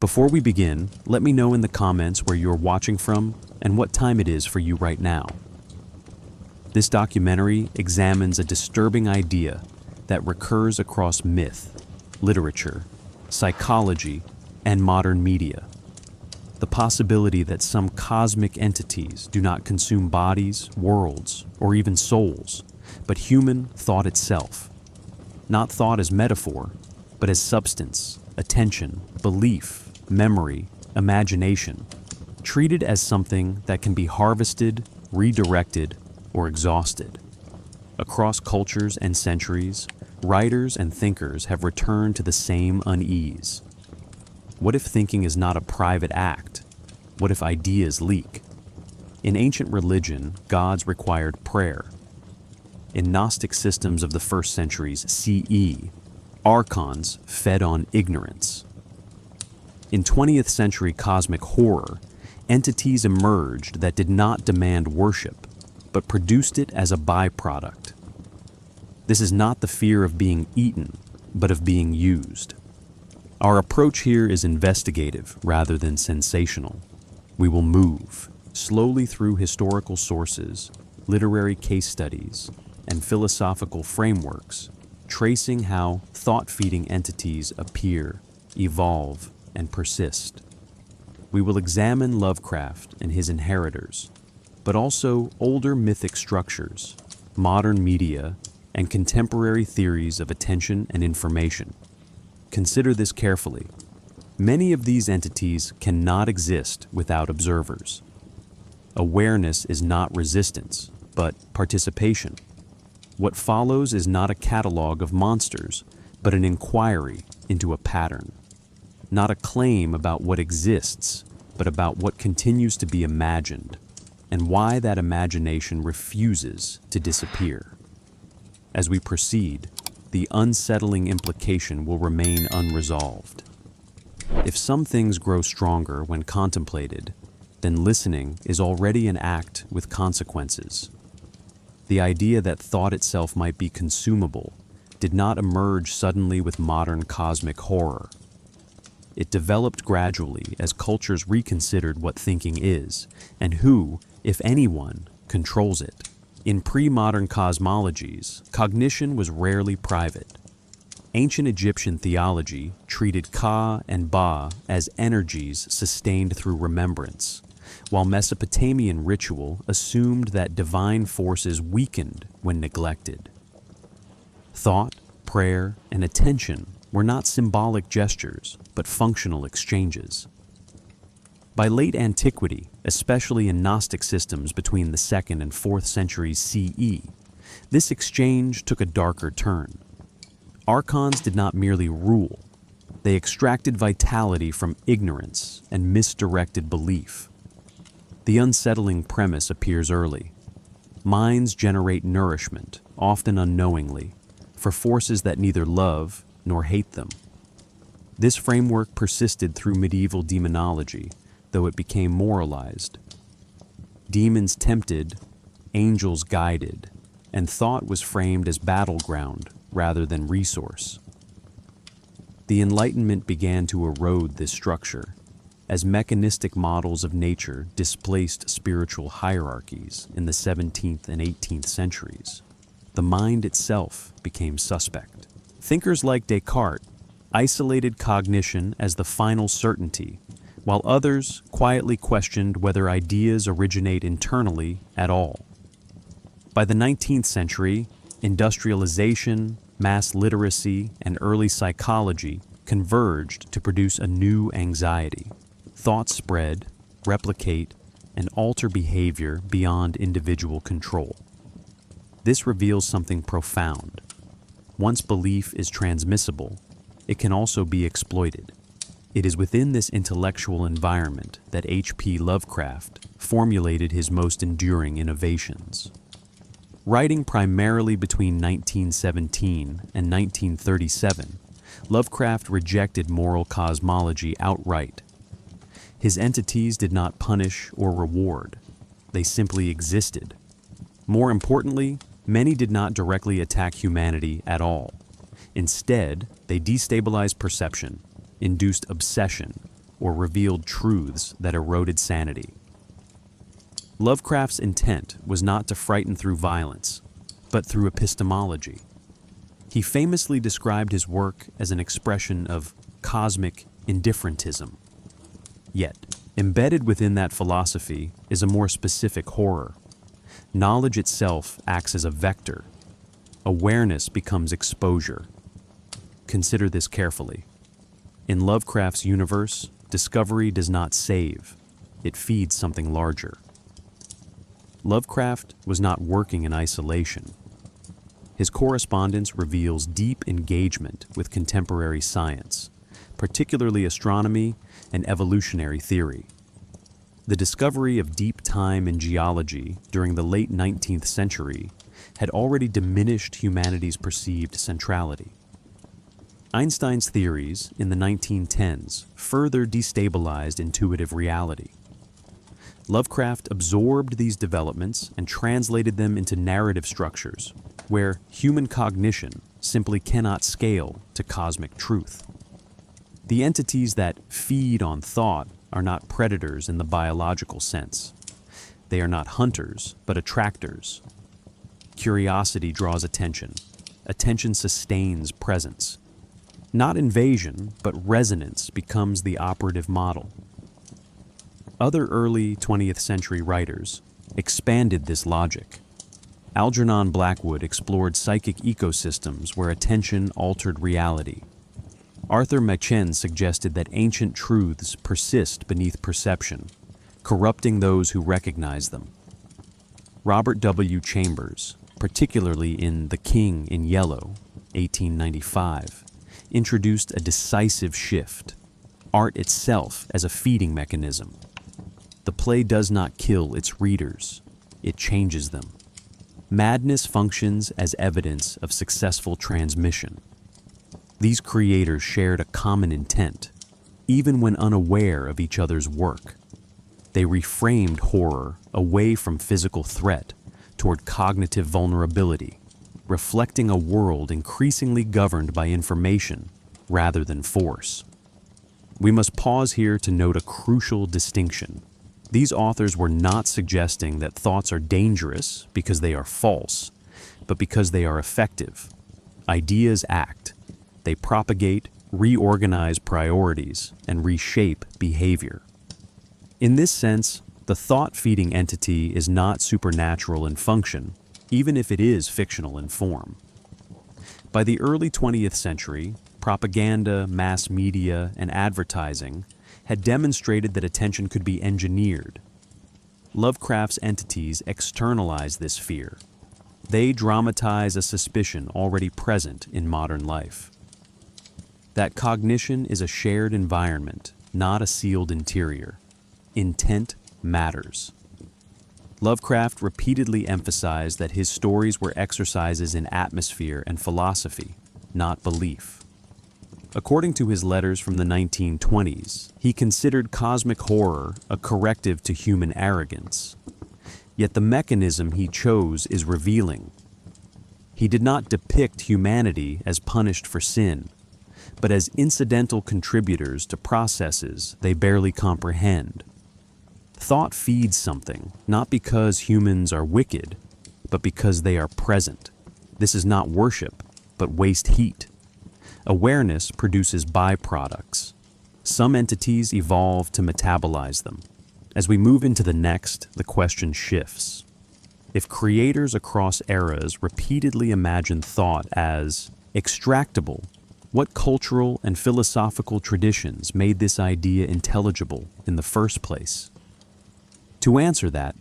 Before we begin, let me know in the comments where you're watching from and what time it is for you right now. This documentary examines a disturbing idea that recurs across myth, literature, psychology, and modern media. The possibility that some cosmic entities do not consume bodies, worlds, or even souls, but human thought itself. Not thought as metaphor, but as substance, attention, belief, memory, imagination, treated as something that can be harvested, redirected, or exhausted. Across cultures and centuries, writers and thinkers have returned to the same unease. What if thinking is not a private act? What if ideas leak? In ancient religion, gods required prayer. In Gnostic systems of the first centuries CE, archons fed on ignorance. In 20th century cosmic horror, entities emerged that did not demand worship, but produced it as a byproduct. This is not the fear of being eaten, but of being used. Our approach here is investigative rather than sensational. We will move slowly through historical sources, literary case studies, and philosophical frameworks, tracing how thought-feeding entities appear, evolve, and persist. We will examine Lovecraft and his inheritors, but also older mythic structures, modern media, and contemporary theories of attention and information. Consider this carefully. Many of these entities cannot exist without observers. Awareness is not resistance, but participation. What follows is not a catalog of monsters, but an inquiry into a pattern. Not a claim about what exists, but about what continues to be imagined, and why that imagination refuses to disappear. As we proceed, the unsettling implication will remain unresolved. If some things grow stronger when contemplated, then listening is already an act with consequences. The idea that thought itself might be consumable did not emerge suddenly with modern cosmic horror. It developed gradually as cultures reconsidered what thinking is and who, if anyone, controls it. In pre-modern cosmologies, cognition was rarely private. Ancient Egyptian theology treated Ka and Ba as energies sustained through remembrance, while Mesopotamian ritual assumed that divine forces weakened when neglected. Thought, prayer, and attention were not symbolic gestures, but functional exchanges. By late antiquity, especially in Gnostic systems between the 2nd and 4th centuries CE, this exchange took a darker turn. Archons did not merely rule, they extracted vitality from ignorance and misdirected belief. The unsettling premise appears early. Minds generate nourishment, often unknowingly, for forces that neither love nor hate them. This framework persisted through medieval demonology, though it became moralized. Demons tempted, angels guided, and thought was framed as battleground rather than resource. The Enlightenment began to erode this structure, as mechanistic models of nature displaced spiritual hierarchies in the 17th and 18th centuries. The mind itself became suspect. Thinkers like Descartes isolated cognition as the final certainty, while others quietly questioned whether ideas originate internally at all. By the 19th century, industrialization, mass literacy, and early psychology converged to produce a new anxiety. Thoughts spread, replicate, and alter behavior beyond individual control. This reveals something profound. Once belief is transmissible, it can also be exploited. It is within this intellectual environment that H.P. Lovecraft formulated his most enduring innovations. Writing primarily between 1917 and 1937, Lovecraft rejected moral cosmology outright. His entities did not punish or reward. They simply existed. More importantly, many did not directly attack humanity at all. Instead, they destabilized perception, induced obsession, or revealed truths that eroded sanity. Lovecraft's intent was not to frighten through violence, but through epistemology. He famously described his work as an expression of cosmic indifferentism. Yet, embedded within that philosophy is a more specific horror. Knowledge itself acts as a vector. Awareness becomes exposure. Consider this carefully. In Lovecraft's universe, discovery does not save. It feeds something larger. Lovecraft was not working in isolation. His correspondence reveals deep engagement with contemporary science, particularly astronomy and evolutionary theory. The discovery of deep time in geology during the late 19th century had already diminished humanity's perceived centrality. Einstein's theories in the 1910s further destabilized intuitive reality. Lovecraft absorbed these developments and translated them into narrative structures where human cognition simply cannot scale to cosmic truth. The entities that feed on thought are not predators in the biological sense. They are not hunters, but attractors. Curiosity draws attention. Attention sustains presence. Not invasion, but resonance becomes the operative model. Other early 20th century writers expanded this logic. Algernon Blackwood explored psychic ecosystems where attention altered reality. Arthur Machen suggested that ancient truths persist beneath perception, corrupting those who recognize them. Robert W. Chambers, particularly in The King in Yellow, 1895, introduced a decisive shift, art itself as a feeding mechanism. The play does not kill its readers, it changes them. Madness functions as evidence of successful transmission. These creators shared a common intent, even when unaware of each other's work. They reframed horror away from physical threat toward cognitive vulnerability, reflecting a world increasingly governed by information rather than force. We must pause here to note a crucial distinction. These authors were not suggesting that thoughts are dangerous because they are false, but because they are effective. Ideas act. They propagate, reorganize priorities, and reshape behavior. In this sense, the thought-feeding entity is not supernatural in function, even if it is fictional in form. By the early 20th century, propaganda, mass media, and advertising had demonstrated that attention could be engineered. Lovecraft's entities externalize this fear. They dramatize a suspicion already present in modern life. That cognition is a shared environment, not a sealed interior. Intent matters. Lovecraft repeatedly emphasized that his stories were exercises in atmosphere and philosophy, not belief. According to his letters from the 1920s, he considered cosmic horror a corrective to human arrogance. Yet the mechanism he chose is revealing. He did not depict humanity as punished for sin, but as incidental contributors to processes they barely comprehend. Thought feeds something, not because humans are wicked, but because they are present. This is not worship, but waste heat. Awareness produces byproducts. Some entities evolve to metabolize them. As we move into the next, the question shifts. If creators across eras repeatedly imagine thought as extractable, what cultural and philosophical traditions made this idea intelligible in the first place? To answer that,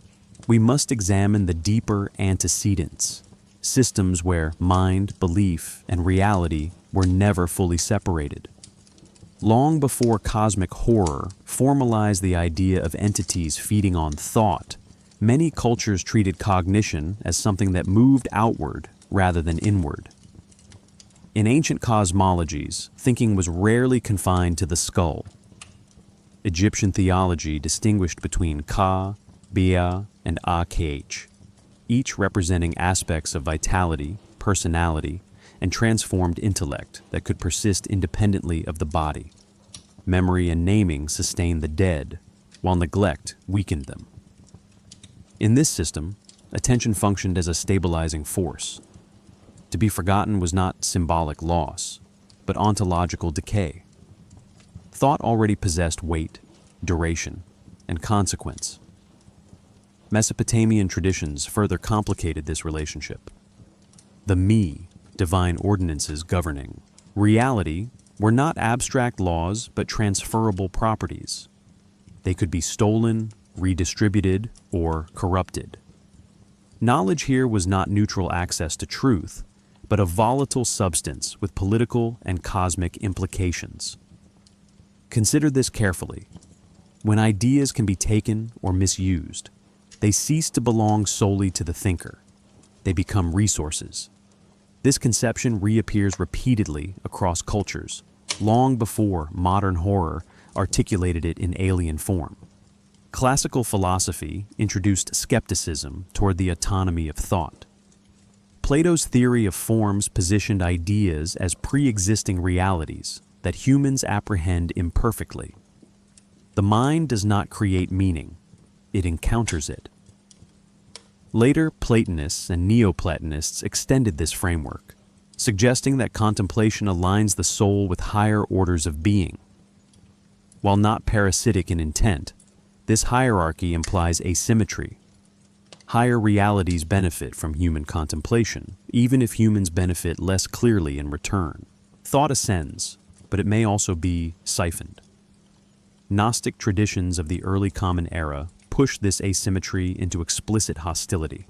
we must examine the deeper antecedents, systems where mind, belief, and reality were never fully separated. Long before cosmic horror formalized the idea of entities feeding on thought, many cultures treated cognition as something that moved outward rather than inward. In ancient cosmologies, thinking was rarely confined to the skull. Egyptian theology distinguished between Ka, Bia, and Akh, each representing aspects of vitality, personality, and transformed intellect that could persist independently of the body. memory, and naming sustained the dead, while neglect weakened them. In this system, attention functioned as a stabilizing force. To be forgotten was not symbolic loss, but ontological decay. Thought already possessed weight, duration, and consequence. Mesopotamian traditions further complicated this relationship. The me, divine ordinances governing reality, were not abstract laws but transferable properties. They could be stolen, redistributed, or corrupted. Knowledge here was not neutral access to truth, but a volatile substance with political and cosmic implications. Consider this carefully. When ideas can be taken or misused, they cease to belong solely to the thinker. They become resources. This conception reappears repeatedly across cultures, long before modern horror articulated it in alien form. Classical philosophy introduced skepticism toward the autonomy of thought. Plato's theory of forms positioned ideas as pre-existing realities that humans apprehend imperfectly. The mind does not create meaning, it encounters it. Later, Platonists and Neoplatonists extended this framework, suggesting that contemplation aligns the soul with higher orders of being. While not parasitic in intent, this hierarchy implies asymmetry. Higher realities benefit from human contemplation, even if humans benefit less clearly in return. Thought ascends, but it may also be siphoned. Gnostic traditions of the early Common Era push this asymmetry into explicit hostility.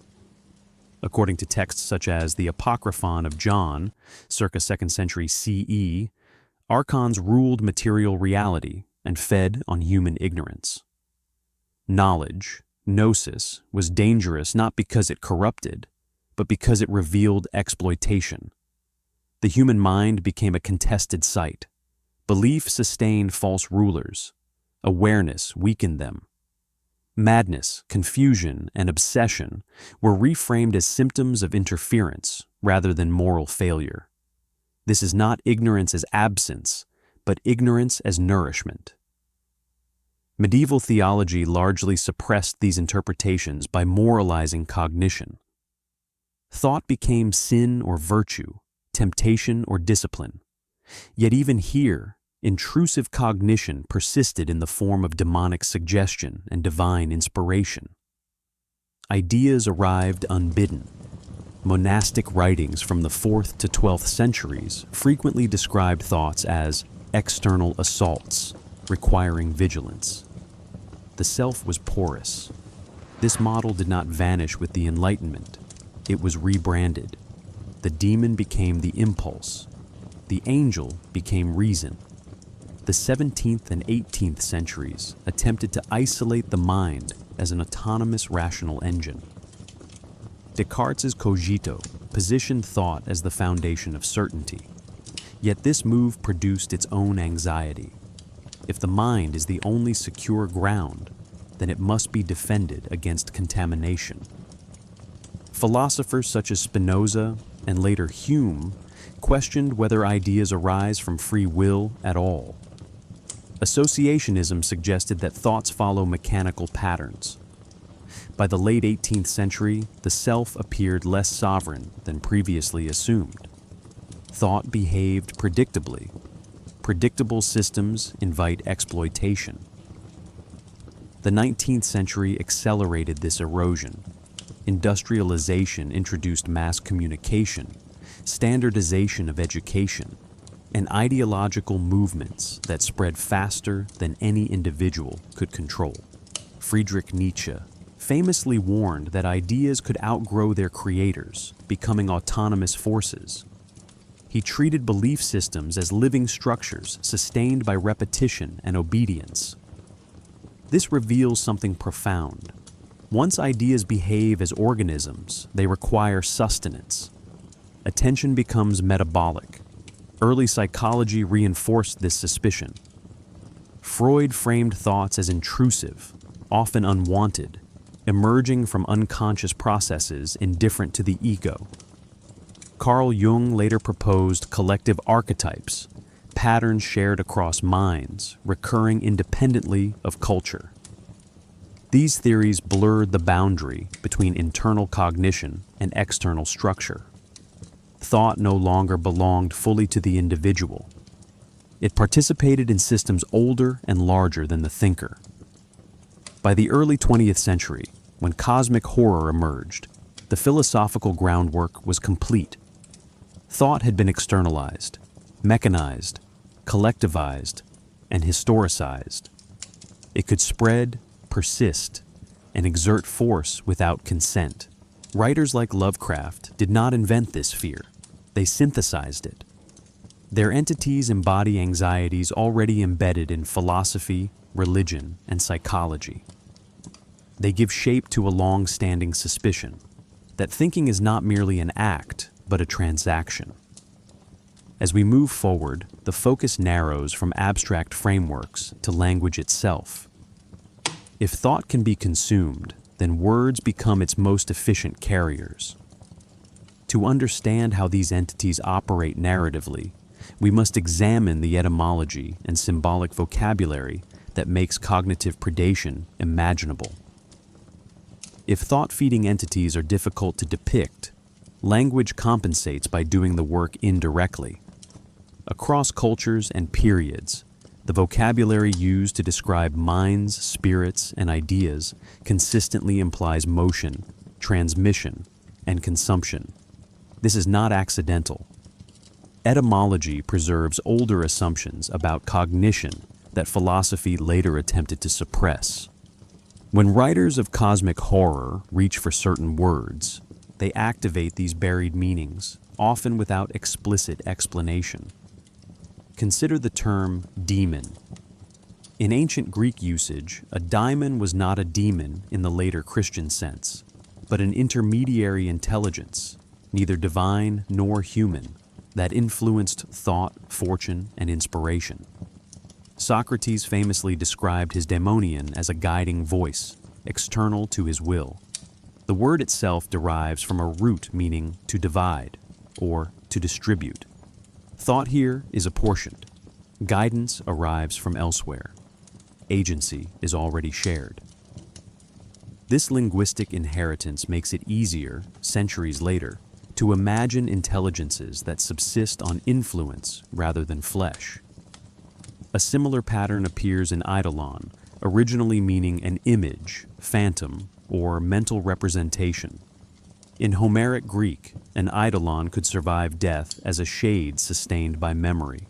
According to texts such as the Apocryphon of John, circa 2nd century CE, archons ruled material reality and fed on human ignorance. Knowledge, gnosis, was dangerous not because it corrupted, but because it revealed exploitation. The human mind became a contested site. Belief sustained false rulers. Awareness weakened them. Madness, confusion, and obsession were reframed as symptoms of interference rather than moral failure. This is not ignorance as absence, but ignorance as nourishment. Medieval theology largely suppressed these interpretations by moralizing cognition. Thought became sin or virtue, temptation or discipline. Yet even here, intrusive cognition persisted in the form of demonic suggestion and divine inspiration. Ideas arrived unbidden. Monastic writings from the 4th to 12th centuries frequently described thoughts as external assaults, requiring vigilance. The self was porous. This model did not vanish with the Enlightenment. It was rebranded. The demon became the impulse. The angel became reason. The 17th and 18th centuries attempted to isolate the mind as an autonomous rational engine. Descartes' cogito positioned thought as the foundation of certainty. Yet this move produced its own anxiety. If the mind is the only secure ground, then it must be defended against contamination. Philosophers such as Spinoza and later Hume questioned whether ideas arise from free will at all. Associationism suggested that thoughts follow mechanical patterns. By the late 18th century, the self appeared less sovereign than previously assumed. Thought behaved predictably. Predictable systems invite exploitation. The 19th century accelerated this erosion. Industrialization introduced mass communication, standardization of education, and ideological movements that spread faster than any individual could control. Friedrich Nietzsche famously warned that ideas could outgrow their creators, becoming autonomous forces. He treated belief systems as living structures sustained by repetition and obedience. This reveals something profound. Once ideas behave as organisms, they require sustenance. Attention becomes metabolic. Early psychology reinforced this suspicion. Freud framed thoughts as intrusive, often unwanted, emerging from unconscious processes indifferent to the ego. Carl Jung later proposed collective archetypes, patterns shared across minds, recurring independently of culture. These theories blurred the boundary between internal cognition and external structure. Thought no longer belonged fully to the individual. It participated in systems older and larger than the thinker. By the early 20th century, when cosmic horror emerged, the philosophical groundwork was complete. Thought had been externalized, mechanized, collectivized, and historicized. It could spread, persist, and exert force without consent. Writers like Lovecraft did not invent this fear. They synthesized it. Their entities embody anxieties already embedded in philosophy, religion, and psychology. They give shape to a long-standing suspicion that thinking is not merely an act, but a transaction. As we move forward, the focus narrows from abstract frameworks to language itself. If thought can be consumed, then words become its most efficient carriers. To understand how these entities operate narratively, we must examine the etymology and symbolic vocabulary that makes cognitive predation imaginable. If thought-feeding entities are difficult to depict, language compensates by doing the work indirectly. Across cultures and periods, the vocabulary used to describe minds, spirits, and ideas consistently implies motion, transmission, and consumption. This is not accidental. Etymology preserves older assumptions about cognition that philosophy later attempted to suppress. When writers of cosmic horror reach for certain words, they activate these buried meanings, often without explicit explanation. Consider the term demon. In ancient Greek usage, a daimon was not a demon in the later Christian sense, but an intermediary intelligence, neither divine nor human, that influenced thought, fortune, and inspiration. Socrates famously described his daemonion as a guiding voice, external to his will. The word itself derives from a root meaning to divide, or to distribute. Thought here is apportioned. Guidance arrives from elsewhere. Agency is already shared. This linguistic inheritance makes it easier, centuries later, to imagine intelligences that subsist on influence rather than flesh. A similar pattern appears in eidolon, originally meaning an image, phantom, or mental representation. In Homeric Greek, an eidolon could survive death as a shade sustained by memory.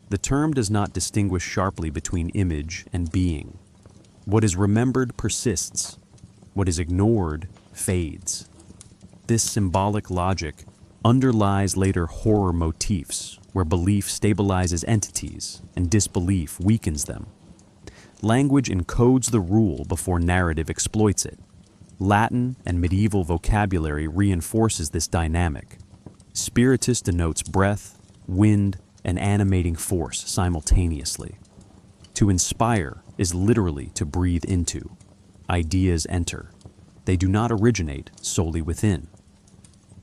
The term does not distinguish sharply between image and being. What is remembered persists. What is ignored fades. This symbolic logic underlies later horror motifs, where belief stabilizes entities and disbelief weakens them. Language encodes the rule before narrative exploits it. Latin and medieval vocabulary reinforces this dynamic. Spiritus denotes breath, wind, and animating force simultaneously. To inspire is literally to breathe into. Ideas enter. They do not originate solely within.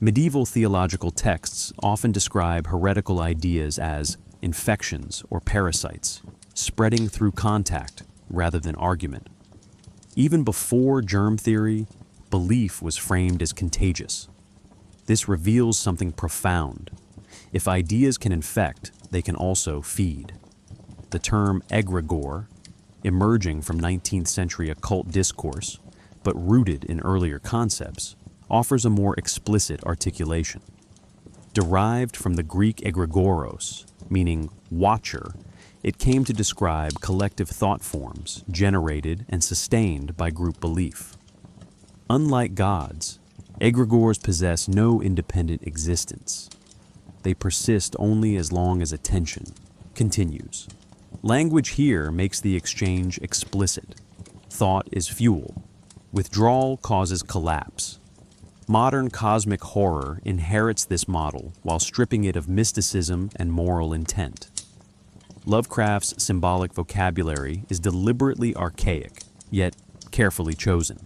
Medieval theological texts often describe heretical ideas as infections or parasites, spreading through contact rather than argument. Even before germ theory, belief was framed as contagious. This reveals something profound. If ideas can infect, they can also feed. The term egregore, emerging from 19th century occult discourse, but rooted in earlier concepts, offers a more explicit articulation. Derived from the Greek egregoros, meaning watcher, it came to describe collective thought forms generated and sustained by group belief. Unlike gods, egregores possess no independent existence. They persist only as long as attention continues. Language here makes the exchange explicit. Thought is fuel. Withdrawal causes collapse. Modern cosmic horror inherits this model while stripping it of mysticism and moral intent. Lovecraft's symbolic vocabulary is deliberately archaic, yet carefully chosen.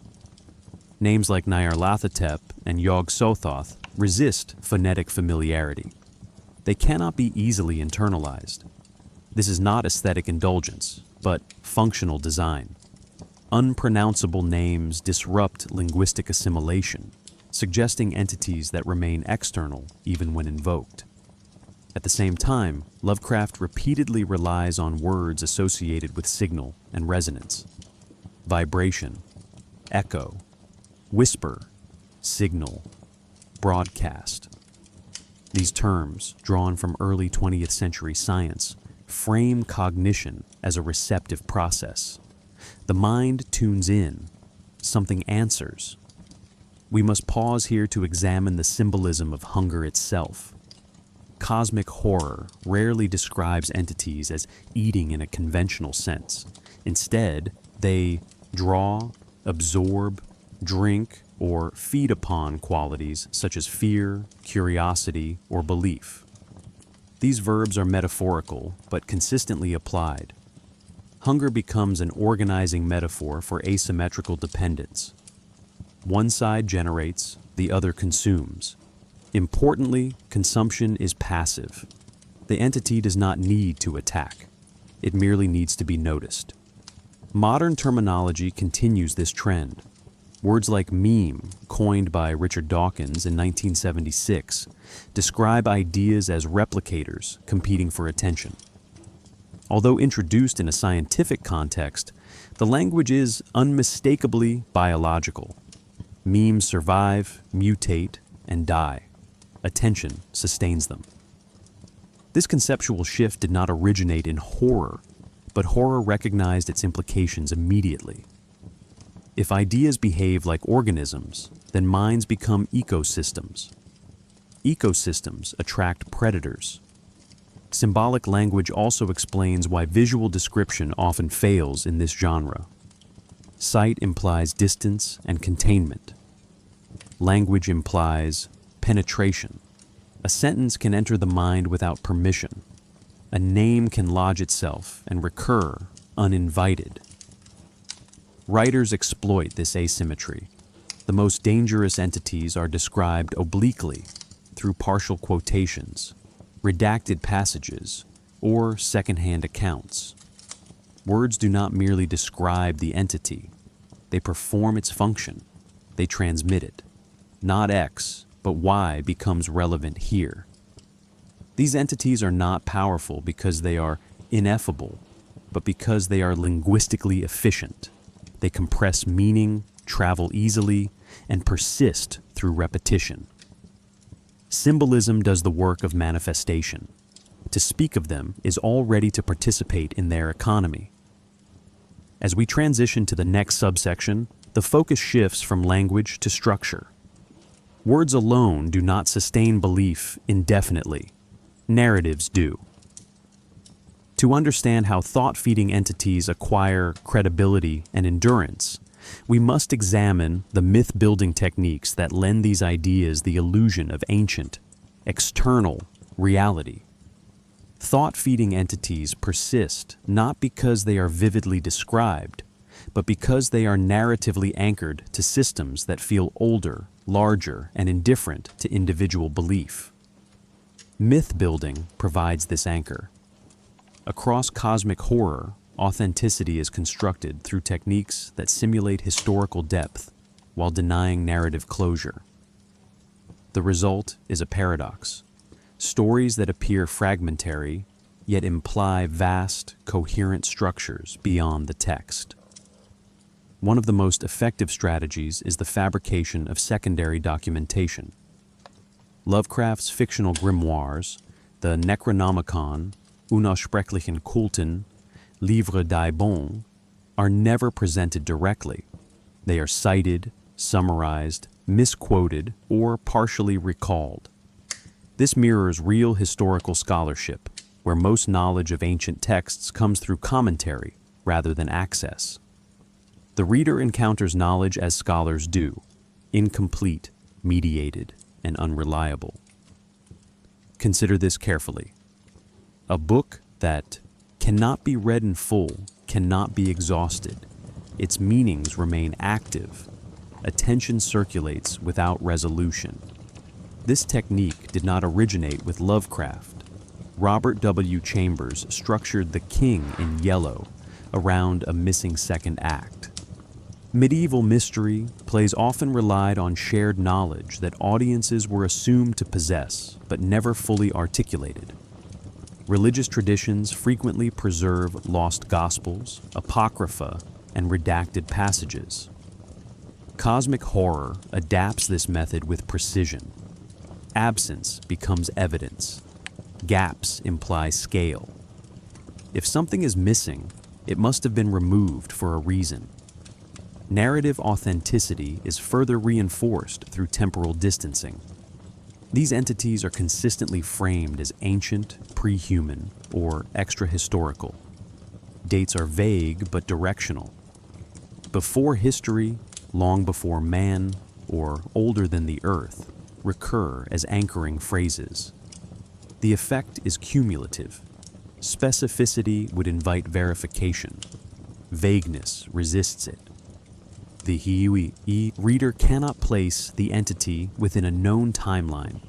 Names like Nyarlathotep and Yog-Sothoth resist phonetic familiarity. They cannot be easily internalized. This is not aesthetic indulgence, but functional design. Unpronounceable names disrupt linguistic assimilation, suggesting entities that remain external even when invoked. At the same time, Lovecraft repeatedly relies on words associated with signal and resonance. Vibration, echo, whisper, signal, broadcast. These terms, drawn from early 20th century science, frame cognition as a receptive process. The mind tunes in, something answers. We must pause here to examine the symbolism of hunger itself. Cosmic horror rarely describes entities as eating in a conventional sense. Instead, they draw, absorb, drink, or feed upon qualities such as fear, curiosity, or belief. These verbs are metaphorical, but consistently applied. Hunger becomes an organizing metaphor for asymmetrical dependence. One side generates, the other consumes. Importantly, consumption is passive. The entity does not need to attack. It merely needs to be noticed. Modern terminology continues this trend. Words like meme, coined by Richard Dawkins in 1976, describe ideas as replicators competing for attention. Although introduced in a scientific context, the language is unmistakably biological. Memes survive, mutate, and die. Attention sustains them. This conceptual shift did not originate in horror, but horror recognized its implications immediately. If ideas behave like organisms, then minds become ecosystems. Ecosystems attract predators. Symbolic language also explains why visual description often fails in this genre. Sight implies distance and containment. Language implies penetration. A sentence can enter the mind without permission. A name can lodge itself and recur uninvited. Writers exploit this asymmetry. The most dangerous entities are described obliquely through partial quotations, redacted passages, or secondhand accounts. Words do not merely describe the entity. They perform its function. They transmit it. Not X, but Y becomes relevant here. These entities are not powerful because they are ineffable, but because they are linguistically efficient. They compress meaning, travel easily, and persist through repetition. Symbolism does the work of manifestation. To speak of them is already to participate in their economy. As we transition to the next subsection, the focus shifts from language to structure. Words alone do not sustain belief indefinitely. Narratives do. To understand how thought-feeding entities acquire credibility and endurance, we must examine the myth-building techniques that lend these ideas the illusion of ancient, external reality. Thought-feeding entities persist not because they are vividly described, but because they are narratively anchored to systems that feel older, larger, and indifferent to individual belief. Myth-building provides this anchor. Across cosmic horror, authenticity is constructed through techniques that simulate historical depth while denying narrative closure. The result is a paradox. Stories that appear fragmentary, yet imply vast, coherent structures beyond the text. One of the most effective strategies is the fabrication of secondary documentation. Lovecraft's fictional grimoires, the Necronomicon, Unaussprechlichen Kulten, Livre des Bons, are never presented directly. They are cited, summarized, misquoted, or partially recalled. This mirrors real historical scholarship, where most knowledge of ancient texts comes through commentary rather than access. The reader encounters knowledge as scholars do, incomplete, mediated, and unreliable. Consider this carefully. A book that cannot be read in full cannot be exhausted. Its meanings remain active. Attention circulates without resolution. This technique did not originate with Lovecraft. Robert W. Chambers structured The King in yellow around a missing second act. Medieval mystery plays often relied on shared knowledge that audiences were assumed to possess but never fully articulated. Religious traditions frequently preserve lost gospels, apocrypha, and redacted passages. Cosmic horror adapts this method with precision. Absence becomes evidence. Gaps imply scale. If something is missing, it must have been removed for a reason. Narrative authenticity is further reinforced through temporal distancing. These entities are consistently framed as ancient, pre-human, or extra-historical. Dates are vague but directional. Before history, long before man, or older than the earth, recur as anchoring phrases. The effect is cumulative. Specificity would invite verification. Vagueness resists it. The reader cannot place the entity within a known timeline,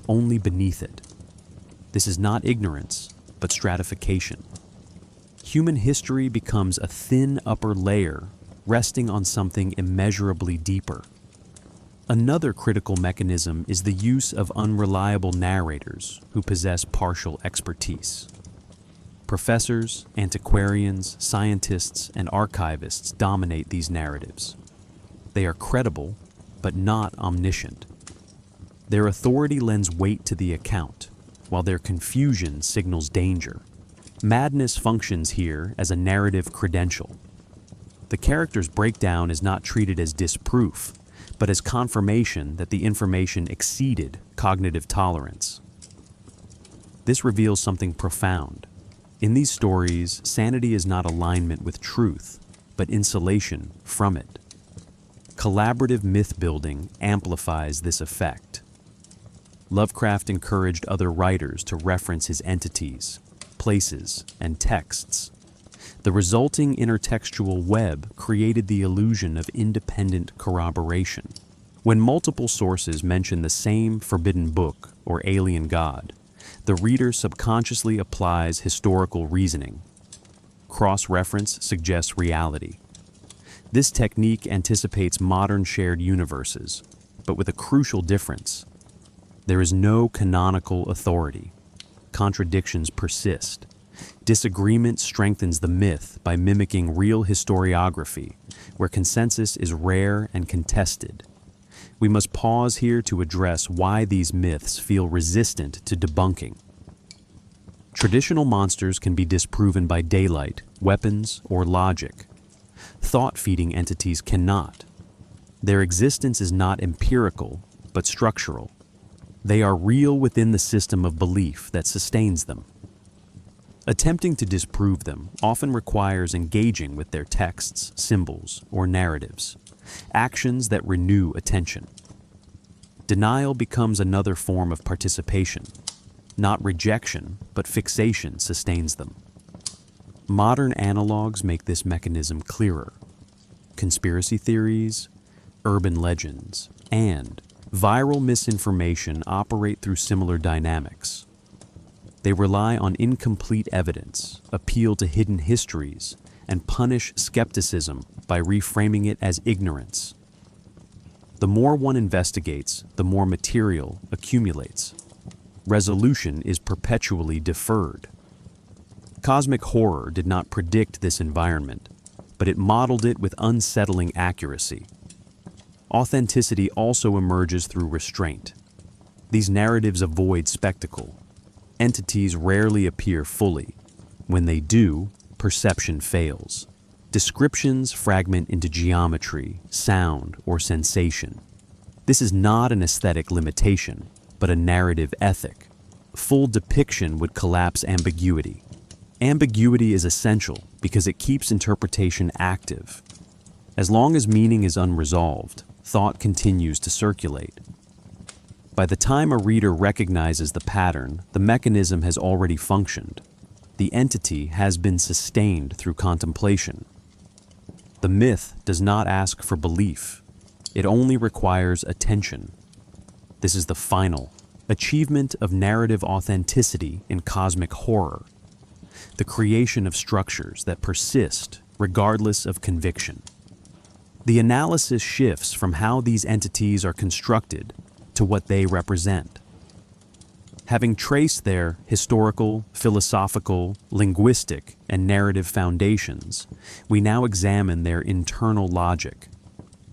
only beneath it. This is not ignorance, but stratification. Human history becomes a thin upper layer resting on something immeasurably deeper. Another critical mechanism is the use of unreliable narrators who possess partial expertise. Professors, antiquarians, scientists, and archivists dominate these narratives. They are credible, but not omniscient. Their authority lends weight to the account, while their confusion signals danger. Madness functions here as a narrative credential. The character's breakdown is not treated as disproof, but as confirmation that the information exceeded cognitive tolerance. This reveals something profound. In these stories, sanity is not alignment with truth, but insulation from it. Collaborative myth-building amplifies this effect. Lovecraft encouraged other writers to reference his entities, places, and texts. The resulting intertextual web created the illusion of independent corroboration. When multiple sources mention the same forbidden book or alien god, the reader subconsciously applies historical reasoning. Cross-reference suggests reality. This technique anticipates modern shared universes, but with a crucial difference. There is no canonical authority. Contradictions persist. Disagreement strengthens the myth by mimicking real historiography, where consensus is rare and contested. We must pause here to address why these myths feel resistant to debunking. Traditional monsters can be disproven by daylight, weapons, or logic. Thought-feeding entities cannot. Their existence is not empirical, but structural. They are real within the system of belief that sustains them. Attempting to disprove them often requires engaging with their texts, symbols, or narratives, actions that renew attention. Denial becomes another form of participation. Not rejection, but fixation sustains them. Modern analogs make this mechanism clearer. Conspiracy theories, urban legends, and viral misinformation operate through similar dynamics. They rely on incomplete evidence, appeal to hidden histories, and punish skepticism by reframing it as ignorance. The more one investigates, the more material accumulates. Resolution is perpetually deferred. Cosmic horror did not predict this environment, but it modeled it with unsettling accuracy. Authenticity also emerges through restraint. These narratives avoid spectacle. Entities rarely appear fully. When they do, perception fails. Descriptions fragment into geometry, sound, or sensation. This is not an aesthetic limitation, but a narrative ethic. Full depiction would collapse ambiguity. Ambiguity is essential because it keeps interpretation active. As long as meaning is unresolved, thought continues to circulate. By the time a reader recognizes the pattern, the mechanism has already functioned. The entity has been sustained through contemplation. The myth does not ask for belief. It only requires attention. This is the final, achievement of narrative authenticity in cosmic horror, the creation of structures that persist regardless of conviction. The analysis shifts from how these entities are constructed to what they represent. Having traced their historical, philosophical, linguistic, and narrative foundations, we now examine their internal logic,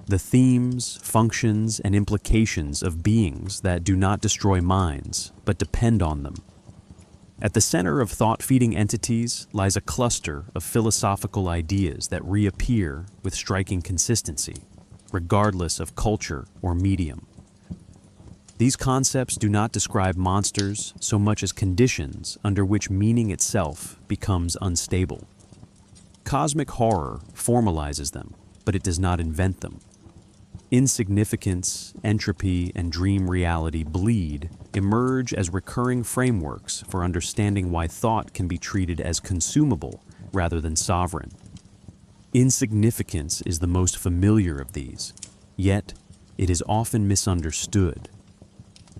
the themes, functions, and implications of beings that do not destroy minds, but depend on them. At the center of thought-feeding entities lies a cluster of philosophical ideas that reappear with striking consistency, regardless of culture or medium. These concepts do not describe monsters so much as conditions under which meaning itself becomes unstable. Cosmic horror formalizes them, but it does not invent them. Insignificance, entropy, and dream reality bleed, emerge as recurring frameworks for understanding why thought can be treated as consumable rather than sovereign. Insignificance is the most familiar of these, yet it is often misunderstood.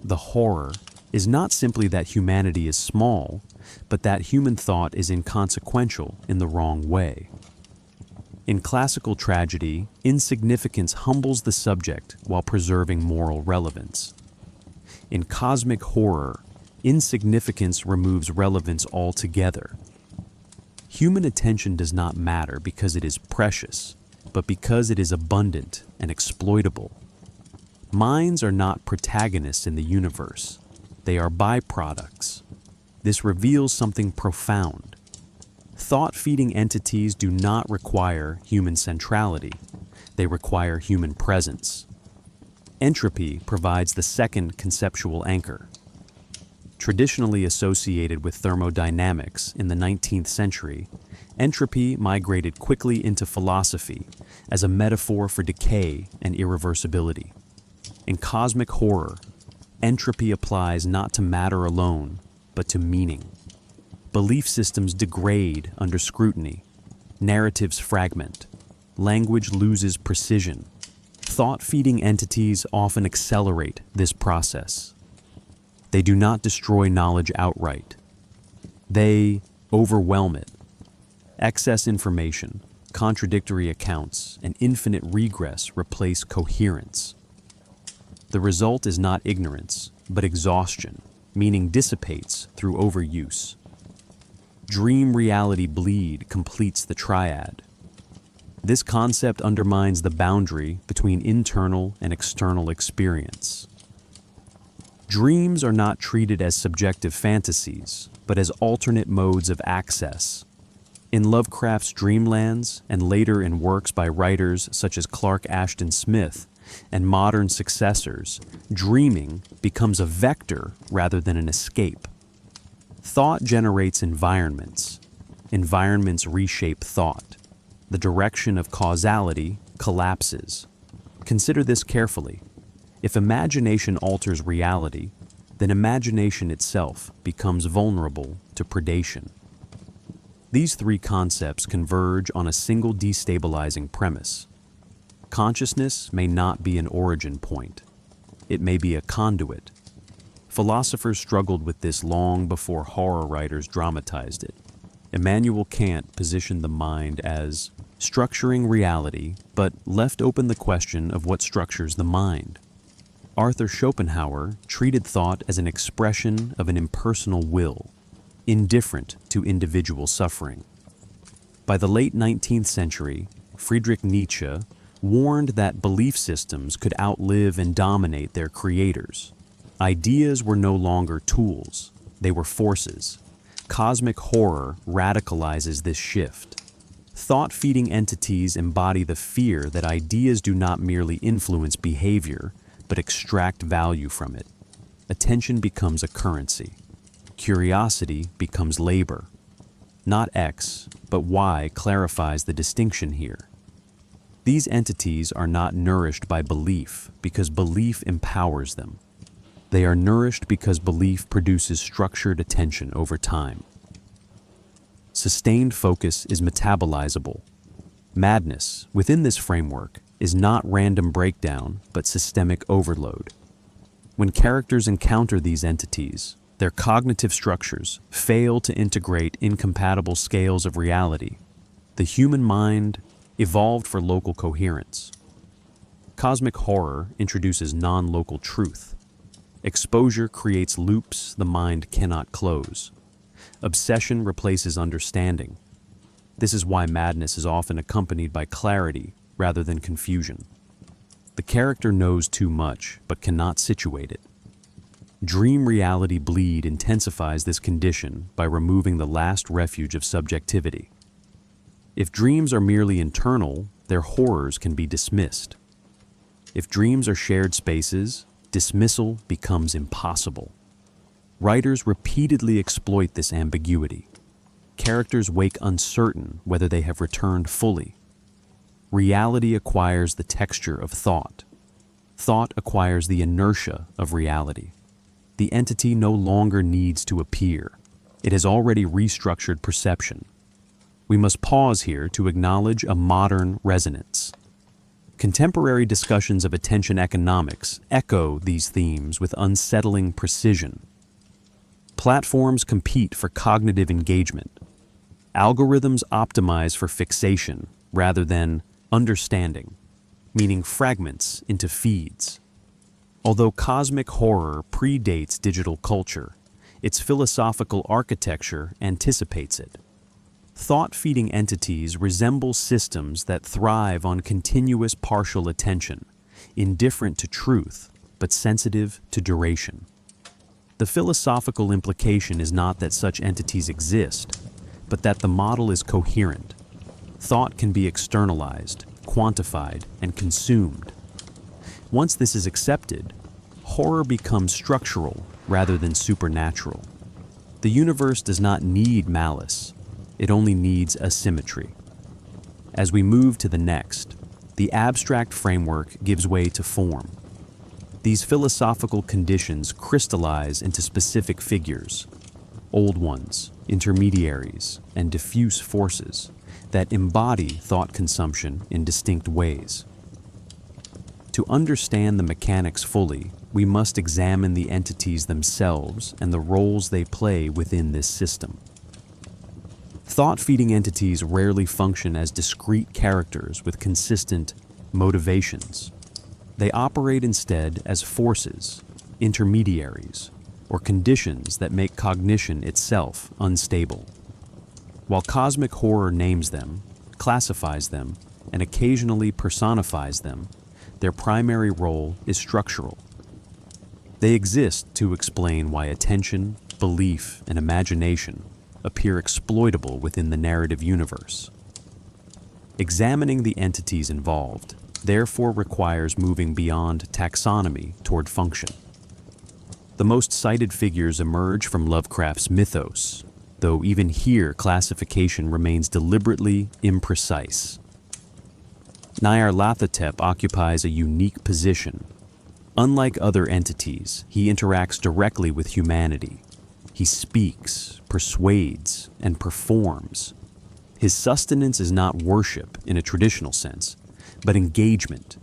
The horror is not simply that humanity is small, but that human thought is inconsequential in the wrong way. In classical tragedy, insignificance humbles the subject while preserving moral relevance. In cosmic horror, insignificance removes relevance altogether. Human attention does not matter because it is precious, but because it is abundant and exploitable. Minds are not protagonists in the universe. They are byproducts. This reveals something profound. Thought-feeding entities do not require human centrality. They require human presence. Entropy provides the second conceptual anchor. Traditionally associated with thermodynamics in the 19th century, entropy migrated quickly into philosophy as a metaphor for decay and irreversibility. In cosmic horror, entropy applies not to matter alone, but to meaning. Belief systems degrade under scrutiny. Narratives fragment. Language loses precision. Thought-feeding entities often accelerate this process. They do not destroy knowledge outright. They overwhelm it. Excess information, contradictory accounts, and infinite regress replace coherence. The result is not ignorance, but exhaustion, meaning dissipates through overuse. Dream reality bleed completes the triad. This concept undermines the boundary between internal and external experience. Dreams are not treated as subjective fantasies, but as alternate modes of access. In Lovecraft's Dreamlands, and later in works by writers such as Clark Ashton Smith and modern successors, dreaming becomes a vector rather than an escape. Thought generates environments. Environments reshape thought. The direction of causality collapses. Consider this carefully. If imagination alters reality, then imagination itself becomes vulnerable to predation. These three concepts converge on a single destabilizing premise. Consciousness may not be an origin point. It may be a conduit. Philosophers struggled with this long before horror writers dramatized it. Immanuel Kant positioned the mind as structuring reality, but left open the question of what structures the mind. Arthur Schopenhauer treated thought as an expression of an impersonal will, indifferent to individual suffering. By the late 19th century, Friedrich Nietzsche warned that belief systems could outlive and dominate their creators. Ideas were no longer tools, they were forces. Cosmic horror radicalizes this shift. Thought-feeding entities embody the fear that ideas do not merely influence behavior, but extract value from it. Attention becomes a currency. Curiosity becomes labor. Not X, but Y clarifies the distinction here. These entities are not nourished by belief because belief empowers them. They are nourished because belief produces structured attention over time. Sustained focus is metabolizable. Madness, within this framework, is not random breakdown, but systemic overload. When characters encounter these entities, their cognitive structures fail to integrate incompatible scales of reality. The human mind evolved for local coherence. Cosmic horror introduces non-local truth. Exposure creates loops the mind cannot close. Obsession replaces understanding. This is why madness is often accompanied by clarity rather than confusion. The character knows too much, but cannot situate it. Dream reality bleed intensifies this condition by removing the last refuge of subjectivity. If dreams are merely internal, their horrors can be dismissed. If dreams are shared spaces, dismissal becomes impossible. Writers repeatedly exploit this ambiguity. Characters wake uncertain whether they have returned fully. Reality acquires the texture of thought. Thought acquires the inertia of reality. The entity no longer needs to appear. It has already restructured perception. We must pause here to acknowledge a modern resonance. Contemporary discussions of attention economics echo these themes with unsettling precision. Platforms compete for cognitive engagement. Algorithms optimize for fixation rather than understanding, meaning fragments into feeds. Although cosmic horror predates digital culture, its philosophical architecture anticipates it. Thought-feeding entities resemble systems that thrive on continuous partial attention, indifferent to truth, but sensitive to duration. The philosophical implication is not that such entities exist, but that the model is coherent. Thought can be externalized, quantified, and consumed. Once this is accepted, horror becomes structural rather than supernatural. The universe does not need malice. It only needs asymmetry. As we move to the next, the abstract framework gives way to form. These philosophical conditions crystallize into specific figures, old ones, intermediaries, and diffuse forces that embody thought consumption in distinct ways. To understand the mechanics fully, we must examine the entities themselves and the roles they play within this system. Thought-feeding entities rarely function as discrete characters with consistent motivations. They operate instead as forces, intermediaries, or conditions that make cognition itself unstable. While cosmic horror names them, classifies them, and occasionally personifies them, their primary role is structural. They exist to explain why attention, belief, and imagination appear exploitable within the narrative universe. Examining the entities involved, therefore, requires moving beyond taxonomy toward function. The most cited figures emerge from Lovecraft's mythos, though even here classification remains deliberately imprecise. Nyarlathotep occupies a unique position. Unlike other entities, he interacts directly with humanity. He speaks, persuades, and performs. His sustenance is not worship in a traditional sense, but engagement.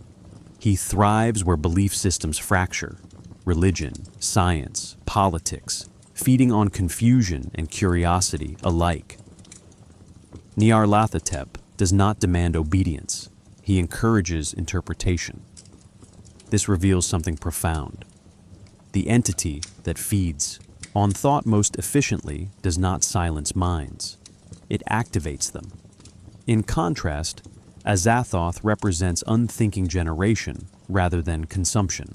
He thrives where belief systems fracture: religion, science, politics, feeding on confusion and curiosity alike. Nyarlathotep does not demand obedience. He encourages interpretation. This reveals something profound. The entity that feeds on thought most efficiently does not silence minds. It activates them. In contrast, Azathoth represents unthinking generation rather than consumption.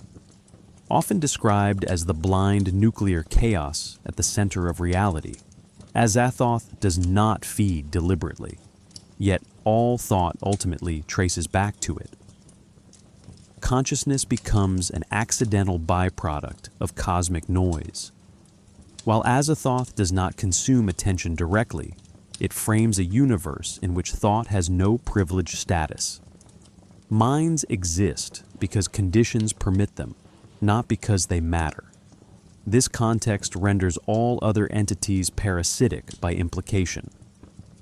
Often described as the blind nuclear chaos at the center of reality, Azathoth does not feed deliberately, yet all thought ultimately traces back to it. Consciousness becomes an accidental byproduct of cosmic noise. While Azathoth does not consume attention directly, it frames a universe in which thought has no privileged status. Minds exist because conditions permit them, not because they matter. This context renders all other entities parasitic by implication.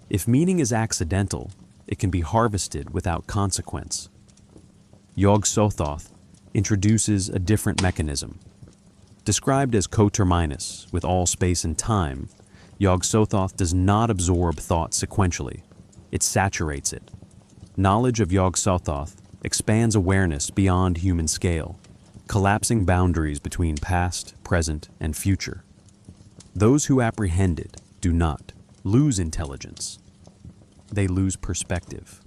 If meaning is accidental, it can be harvested without consequence. Yog-Sothoth introduces a different mechanism. Described as coterminous with all space and time, Yog-Sothoth does not absorb thought sequentially. It saturates it. Knowledge of Yog-Sothoth expands awareness beyond human scale, collapsing boundaries between past, present, and future. Those who apprehend it do not lose intelligence. They lose perspective.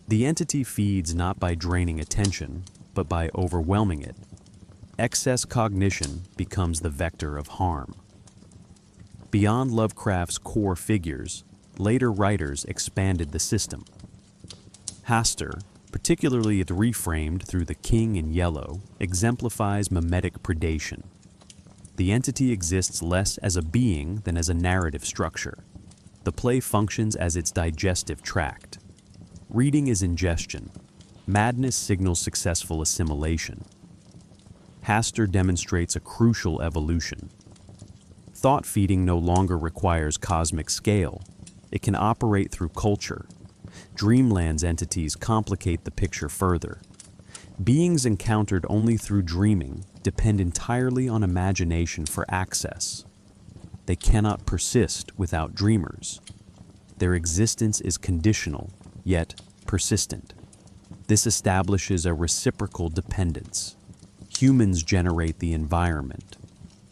The entity feeds not by draining attention, but by overwhelming it. Excess cognition becomes the vector of harm. Beyond Lovecraft's core figures, later writers expanded the system. Hastur, particularly it reframed through the King in Yellow, exemplifies mimetic predation. The entity exists less as a being than as a narrative structure. The play functions as its digestive tract. Reading is ingestion. Madness signals successful assimilation. Hastur demonstrates a crucial evolution. Thought feeding no longer requires cosmic scale. It can operate through culture. Dreamland's entities complicate the picture further. Beings encountered only through dreaming depend entirely on imagination for access. They cannot persist without dreamers. Their existence is conditional, yet persistent. This establishes a reciprocal dependence. Humans generate the environment.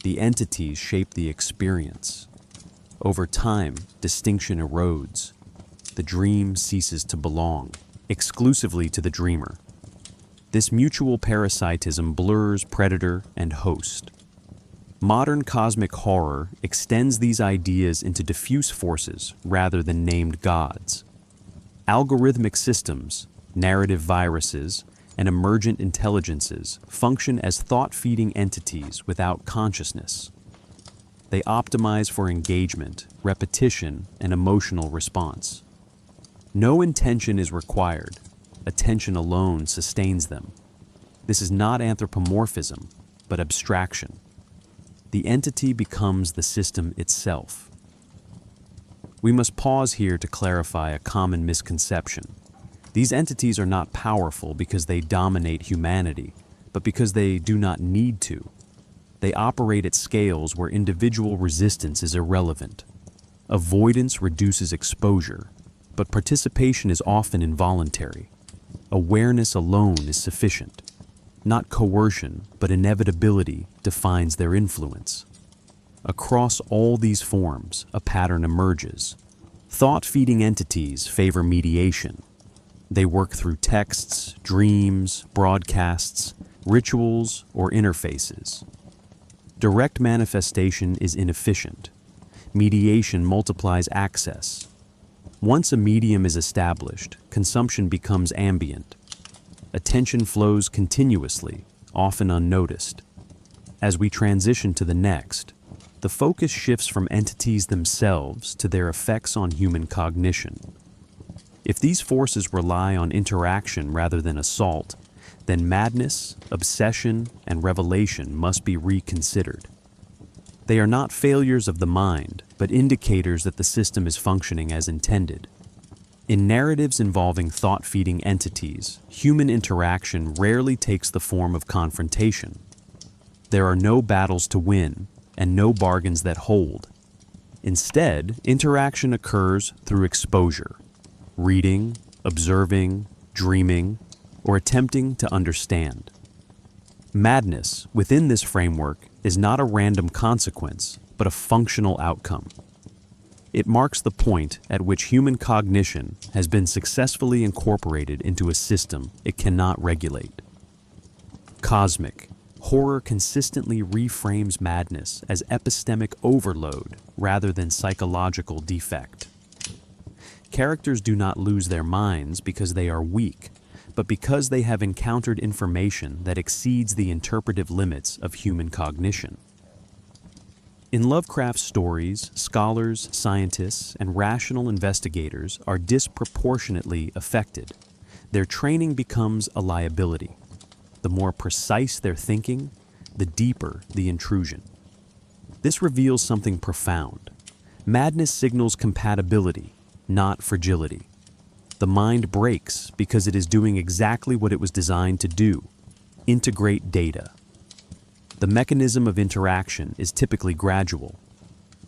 The entities shape the experience. Over time, distinction erodes. The dream ceases to belong exclusively to the dreamer. This mutual parasitism blurs predator and host. Modern cosmic horror extends these ideas into diffuse forces rather than named gods. Algorithmic systems, narrative viruses, and emergent intelligences function as thought-feeding entities without consciousness. They optimize for engagement, repetition, and emotional response. No intention is required. Attention alone sustains them. This is not anthropomorphism, but abstraction. The entity becomes the system itself. We must pause here to clarify a common misconception. These entities are not powerful because they dominate humanity, but because they do not need to. They operate at scales where individual resistance is irrelevant. Avoidance reduces exposure, but participation is often involuntary. Awareness alone is sufficient. Not coercion, but inevitability defines their influence. Across all these forms, a pattern emerges. Thought-feeding entities favor mediation. They work through texts, dreams, broadcasts, rituals, or interfaces. Direct manifestation is inefficient. Mediation multiplies access. Once a medium is established, consumption becomes ambient. Attention flows continuously, often unnoticed. As we transition to the next, the focus shifts from entities themselves to their effects on human cognition. If these forces rely on interaction rather than assault, then madness, obsession, and revelation must be reconsidered. They are not failures of the mind, but indicators that the system is functioning as intended. In narratives involving thought-feeding entities, human interaction rarely takes the form of confrontation. There are no battles to win, and no bargains that hold. Instead, interaction occurs through exposure, reading, observing, dreaming, or attempting to understand. Madness, within this framework, is not a random consequence, but a functional outcome. It marks the point at which human cognition has been successfully incorporated into a system it cannot regulate. Cosmic, horror consistently reframes madness as epistemic overload rather than psychological defect. Characters do not lose their minds because they are weak, but because they have encountered information that exceeds the interpretive limits of human cognition. In Lovecraft's stories, scholars, scientists, and rational investigators are disproportionately affected. Their training becomes a liability. The more precise their thinking, the deeper the intrusion. This reveals something profound. Madness signals compatibility, not fragility. The mind breaks because it is doing exactly what it was designed to do: integrate data. The mechanism of interaction is typically gradual.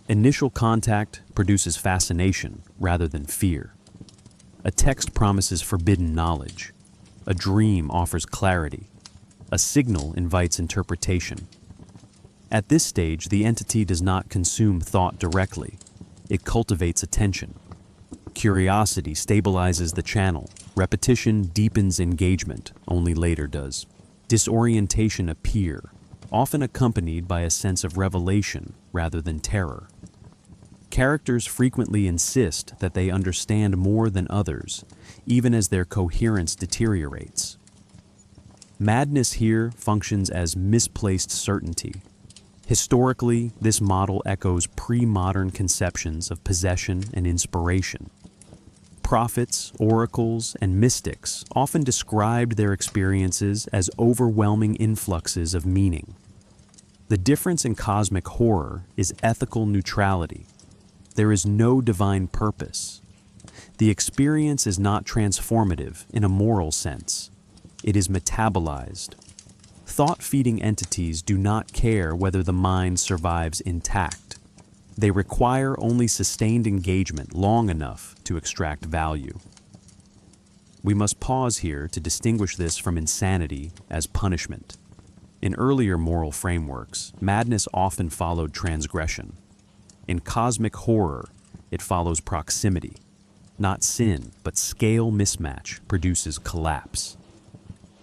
Initial contact produces fascination rather than fear. A text promises forbidden knowledge. A dream offers clarity. A signal invites interpretation. At this stage, the entity does not consume thought directly. It cultivates attention. Curiosity stabilizes the channel. Repetition deepens engagement, only later does. Disorientation appear, often accompanied by a sense of revelation rather than terror. Characters frequently insist that they understand more than others, even as their coherence deteriorates. Madness here functions as misplaced certainty. Historically, this model echoes pre-modern conceptions of possession and inspiration. Prophets, oracles, and mystics often described their experiences as overwhelming influxes of meaning. The difference in cosmic horror is ethical neutrality. There is no divine purpose. The experience is not transformative in a moral sense. It is metabolized. Thought-feeding entities do not care whether the mind survives intact. They require only sustained engagement long enough to extract value. We must pause here to distinguish this from insanity as punishment. In earlier moral frameworks, madness often followed transgression. In cosmic horror, it follows proximity. Not sin, but scale mismatch produces collapse.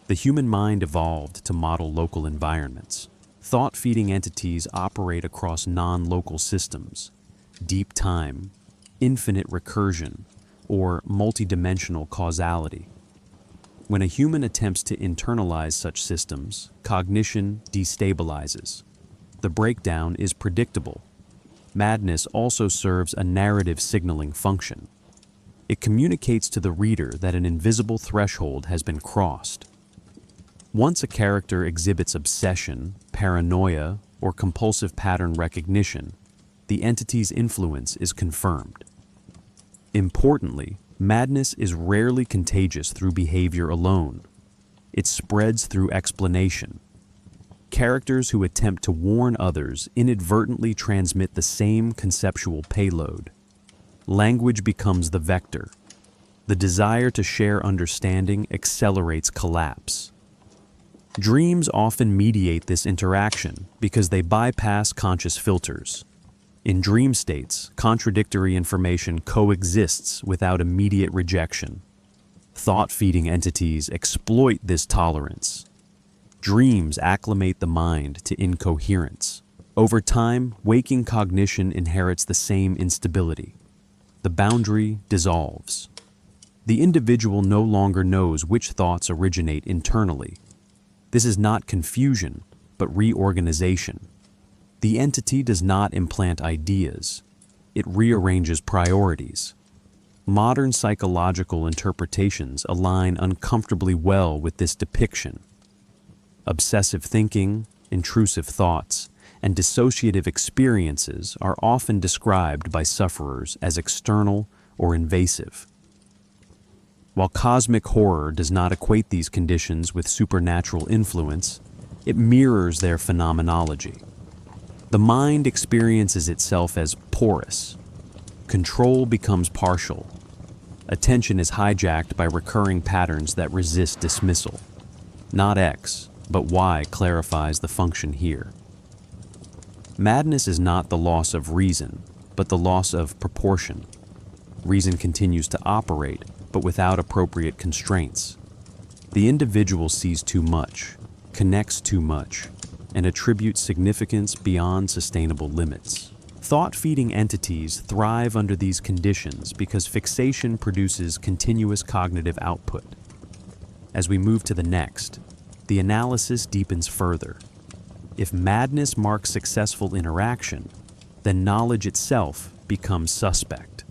The human mind evolved to model local environments. Thought-feeding entities operate across non-local systems, deep time, infinite recursion, or multidimensional causality. When a human attempts to internalize such systems, cognition destabilizes. The breakdown is predictable. Madness also serves a narrative signaling function. It communicates to the reader that an invisible threshold has been crossed. Once a character exhibits obsession, paranoia, or compulsive pattern recognition, the entity's influence is confirmed. Importantly, madness is rarely contagious through behavior alone. It spreads through explanation. Characters who attempt to warn others inadvertently transmit the same conceptual payload. Language becomes the vector. The desire to share understanding accelerates collapse. Dreams often mediate this interaction because they bypass conscious filters. In dream states, contradictory information coexists without immediate rejection. Thought-feeding entities exploit this tolerance. Dreams acclimate the mind to incoherence. Over time, waking cognition inherits the same instability. The boundary dissolves. The individual no longer knows which thoughts originate internally. This is not confusion, but reorganization. The entity does not implant ideas. It rearranges priorities. Modern psychological interpretations align uncomfortably well with this depiction. Obsessive thinking, intrusive thoughts, and dissociative experiences are often described by sufferers as external or invasive. While cosmic horror does not equate these conditions with supernatural influence, it mirrors their phenomenology. The mind experiences itself as porous. Control becomes partial. Attention is hijacked by recurring patterns that resist dismissal. Not X, but Y clarifies the function here. Madness is not the loss of reason, but the loss of proportion. Reason continues to operate, but without appropriate constraints. The individual sees too much, connects too much, and attributes significance beyond sustainable limits. Thought-feeding entities thrive under these conditions because fixation produces continuous cognitive output. As we move to the next, the analysis deepens further. If madness marks successful interaction, then knowledge itself becomes suspect.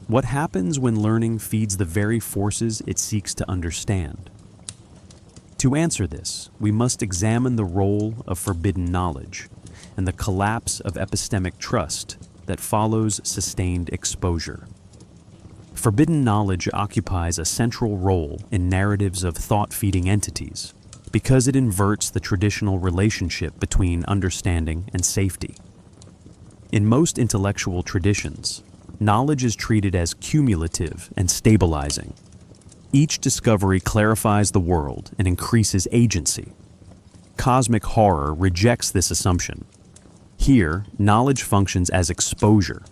What happens when learning feeds the very forces it seeks to understand? To answer this, we must examine the role of forbidden knowledge and the collapse of epistemic trust that follows sustained exposure. Forbidden knowledge occupies a central role in narratives of thought-feeding entities. Because it inverts the traditional relationship between understanding and safety. In most intellectual traditions, knowledge is treated as cumulative and stabilizing. Each discovery clarifies the world and increases agency. Cosmic horror rejects this assumption. Here, knowledge functions as exposure.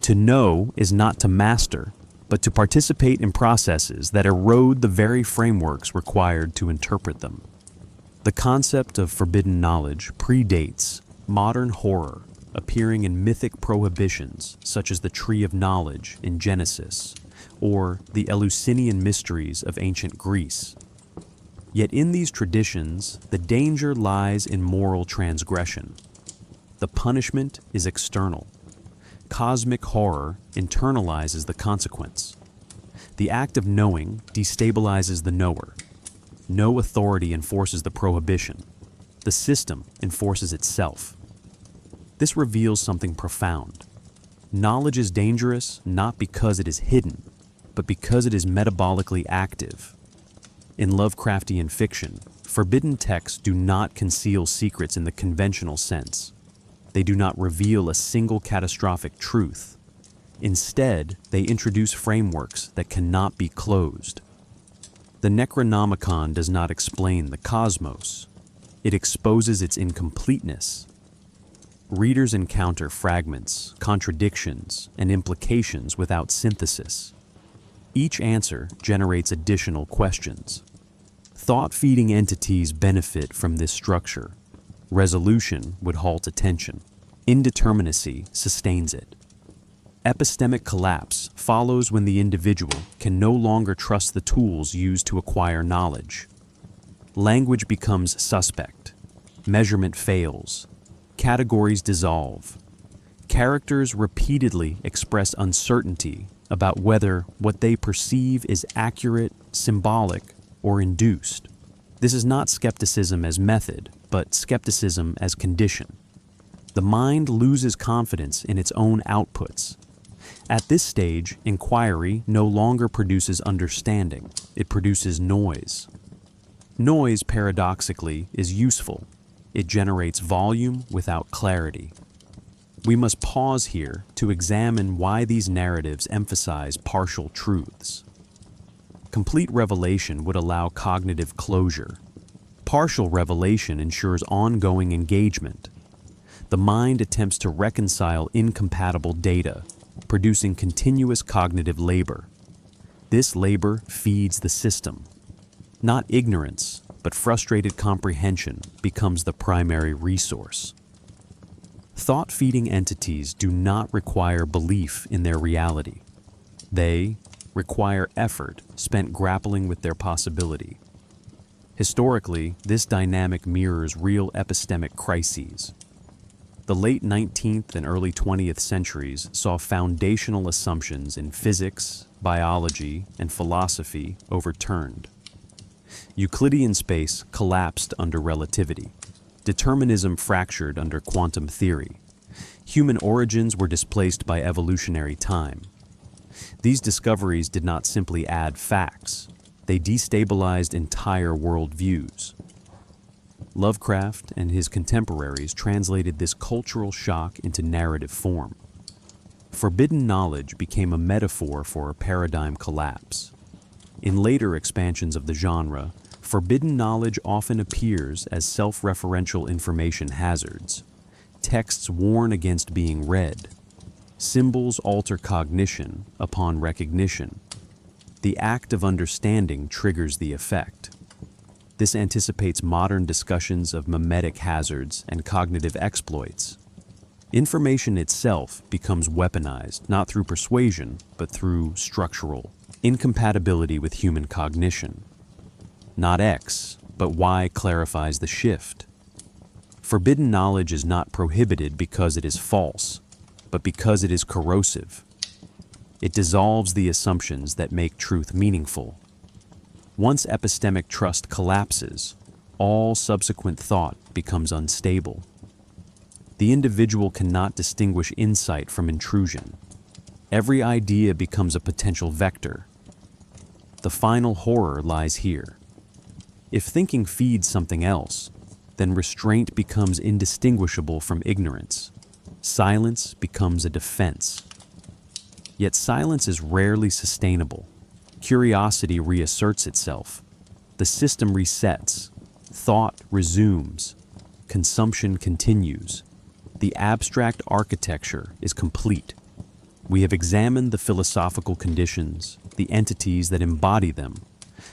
To know is not to master, but to participate in processes that erode the very frameworks required to interpret them. The concept of forbidden knowledge predates modern horror, appearing in mythic prohibitions such as the Tree of Knowledge in Genesis, or the Eleusinian mysteries of ancient Greece. Yet in these traditions, the danger lies in moral transgression. The punishment is external. Cosmic horror internalizes the consequence. The act of knowing destabilizes the knower. No authority enforces the prohibition. The system enforces itself. This reveals something profound. Knowledge is dangerous not because it is hidden, but because it is metabolically active. In Lovecraftian fiction, forbidden texts do not conceal secrets in the conventional sense. They do not reveal a single catastrophic truth. Instead, they introduce frameworks that cannot be closed. The Necronomicon does not explain the cosmos. It exposes its incompleteness. Readers encounter fragments, contradictions, and implications without synthesis. Each answer generates additional questions. Thought-feeding entities benefit from this structure. Resolution would halt attention. Indeterminacy sustains it. Epistemic collapse follows when the individual can no longer trust the tools used to acquire knowledge. Language becomes suspect. Measurement fails. Categories dissolve. Characters repeatedly express uncertainty about whether what they perceive is accurate, symbolic, or induced. This is not skepticism as method, but skepticism as condition. The mind loses confidence in its own outputs. At this stage, inquiry no longer produces understanding, it produces noise. Noise, paradoxically, is useful. It generates volume without clarity. We must pause here to examine why these narratives emphasize partial truths. Complete revelation would allow cognitive closure. Partial revelation ensures ongoing engagement. The mind attempts to reconcile incompatible data, producing continuous cognitive labor. This labor feeds the system. Not ignorance, but frustrated comprehension becomes the primary resource. Thought-feeding entities do not require belief in their reality. They require effort spent grappling with their possibility. Historically, this dynamic mirrors real epistemic crises. The late 19th and early 20th centuries saw foundational assumptions in physics, biology, and philosophy overturned. Euclidean space collapsed under relativity. Determinism fractured under quantum theory. Human origins were displaced by evolutionary time. These discoveries did not simply add facts, they destabilized entire worldviews. Lovecraft and his contemporaries translated this cultural shock into narrative form. Forbidden knowledge became a metaphor for a paradigm collapse. In later expansions of the genre, forbidden knowledge often appears as self-referential information hazards. Texts warn against being read. Symbols alter cognition upon recognition. The act of understanding triggers the effect. This anticipates modern discussions of mimetic hazards and cognitive exploits. Information itself becomes weaponized not through persuasion, but through structural incompatibility with human cognition. Not X, but Y clarifies the shift. Forbidden knowledge is not prohibited because it is false, but because it is corrosive. It dissolves the assumptions that make truth meaningful. Once epistemic trust collapses, all subsequent thought becomes unstable. The individual cannot distinguish insight from intrusion. Every idea becomes a potential vector. The final horror lies here. If thinking feeds something else, then restraint becomes indistinguishable from ignorance. Silence becomes a defense. Yet silence is rarely sustainable. Curiosity reasserts itself. The system resets. Thought resumes. Consumption continues. The abstract architecture is complete. We have examined the philosophical conditions, the entities that embody them,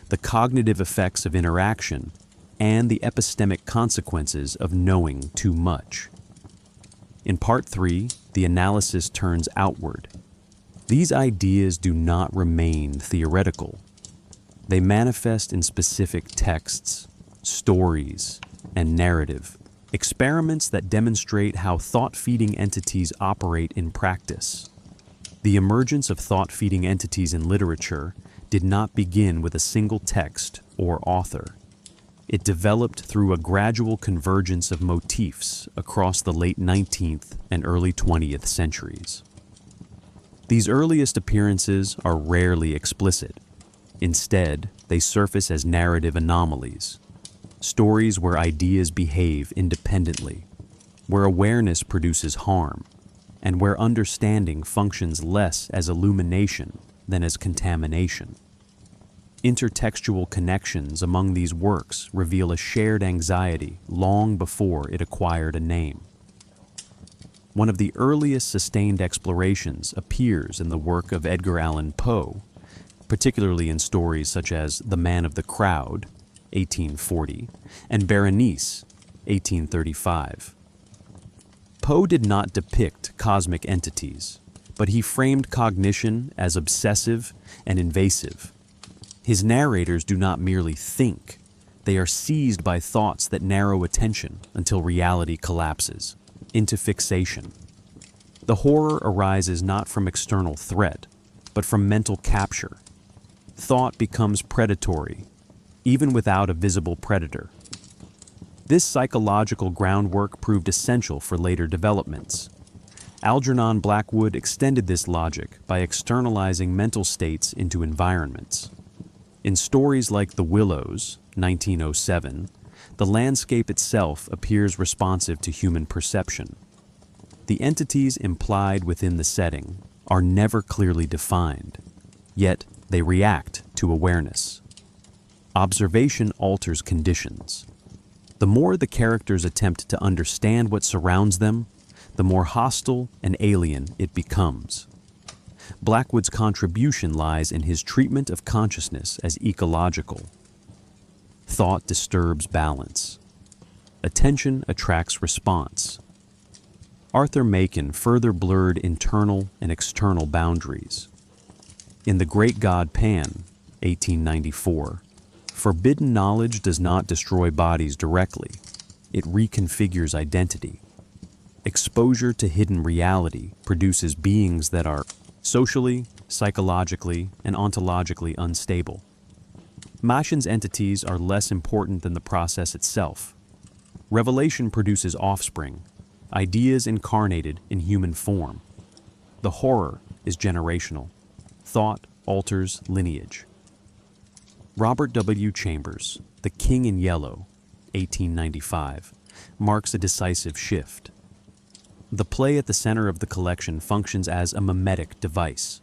the cognitive effects of interaction, and the epistemic consequences of knowing too much. In Part 3, the analysis turns outward. These ideas do not remain theoretical. They manifest in specific texts, stories, and narrative, experiments that demonstrate how thought-feeding entities operate in practice. The emergence of thought-feeding entities in literature did not begin with a single text or author. It developed through a gradual convergence of motifs across the late 19th and early 20th centuries. These earliest appearances are rarely explicit. Instead, they surface as narrative anomalies, stories where ideas behave independently, where awareness produces harm, and where understanding functions less as illumination than as contamination. Intertextual connections among these works reveal a shared anxiety long before it acquired a name. One of the earliest sustained explorations appears in the work of Edgar Allan Poe, particularly in stories such as The Man of the Crowd, 1840, and Berenice, 1835. Poe did not depict cosmic entities, but he framed cognition as obsessive and invasive. His narrators do not merely think, they are seized by thoughts that narrow attention until reality collapses into fixation. The horror arises not from external threat, but from mental capture. Thought becomes predatory, even without a visible predator. This psychological groundwork proved essential for later developments. Algernon Blackwood extended this logic by externalizing mental states into environments. In stories like The Willows, 1907, the landscape itself appears responsive to human perception. The entities implied within the setting are never clearly defined, yet they react to awareness. Observation alters conditions. The more the characters attempt to understand what surrounds them, the more hostile and alien it becomes. Blackwood's contribution lies in his treatment of consciousness as ecological. Thought disturbs balance. Attention attracts response. Arthur Machen further blurred internal and external boundaries. In The Great God Pan, 1894, forbidden knowledge does not destroy bodies directly. It reconfigures identity. Exposure to hidden reality produces beings that are socially, psychologically, and ontologically unstable. Machen's entities are less important than the process itself. Revelation produces offspring, ideas incarnated in human form. The horror is generational. Thought alters lineage. Robert W. Chambers, The King in Yellow, 1895, marks a decisive shift. The play at the center of the collection functions as a mimetic device.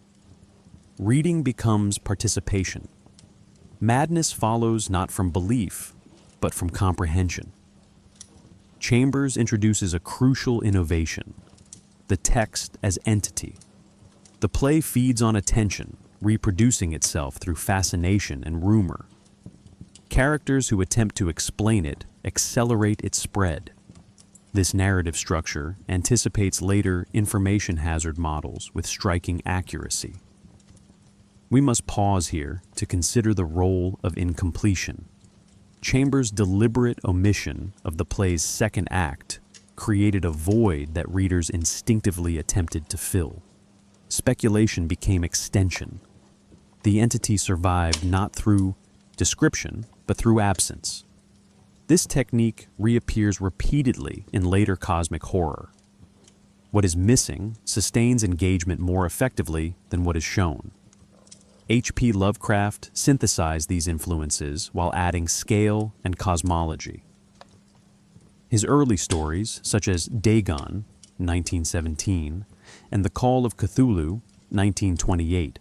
Reading becomes participation. Madness follows not from belief, but from comprehension. Chambers introduces a crucial innovation, the text as entity. The play feeds on attention, reproducing itself through fascination and rumor. Characters who attempt to explain it accelerate its spread. This narrative structure anticipates later information hazard models with striking accuracy. We must pause here to consider the role of incompletion. Chambers' deliberate omission of the play's second act created a void that readers instinctively attempted to fill. Speculation became extension. The entity survived not through description, but through absence. This technique reappears repeatedly in later cosmic horror. What is missing sustains engagement more effectively than what is shown. H.P. Lovecraft synthesized these influences while adding scale and cosmology. His early stories, such as Dagon, 1917, and The Call of Cthulhu, 1928,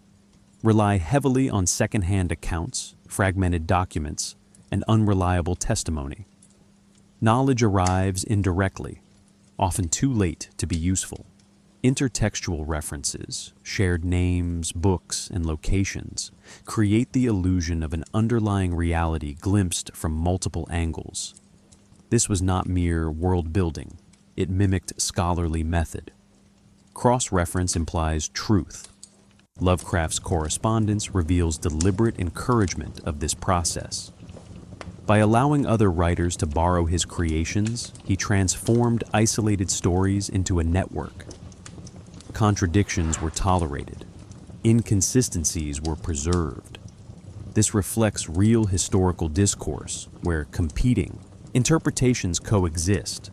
rely heavily on second-hand accounts, fragmented documents, and unreliable testimony. Knowledge arrives indirectly, often too late to be useful. Intertextual references, shared names, books, and locations create the illusion of an underlying reality glimpsed from multiple angles. This was not mere world-building. It mimicked scholarly method. Cross-reference implies truth. Lovecraft's correspondence reveals deliberate encouragement of this process. By allowing other writers to borrow his creations, he transformed isolated stories into a network. Contradictions were tolerated. Inconsistencies were preserved. This reflects real historical discourse, where competing interpretations coexist.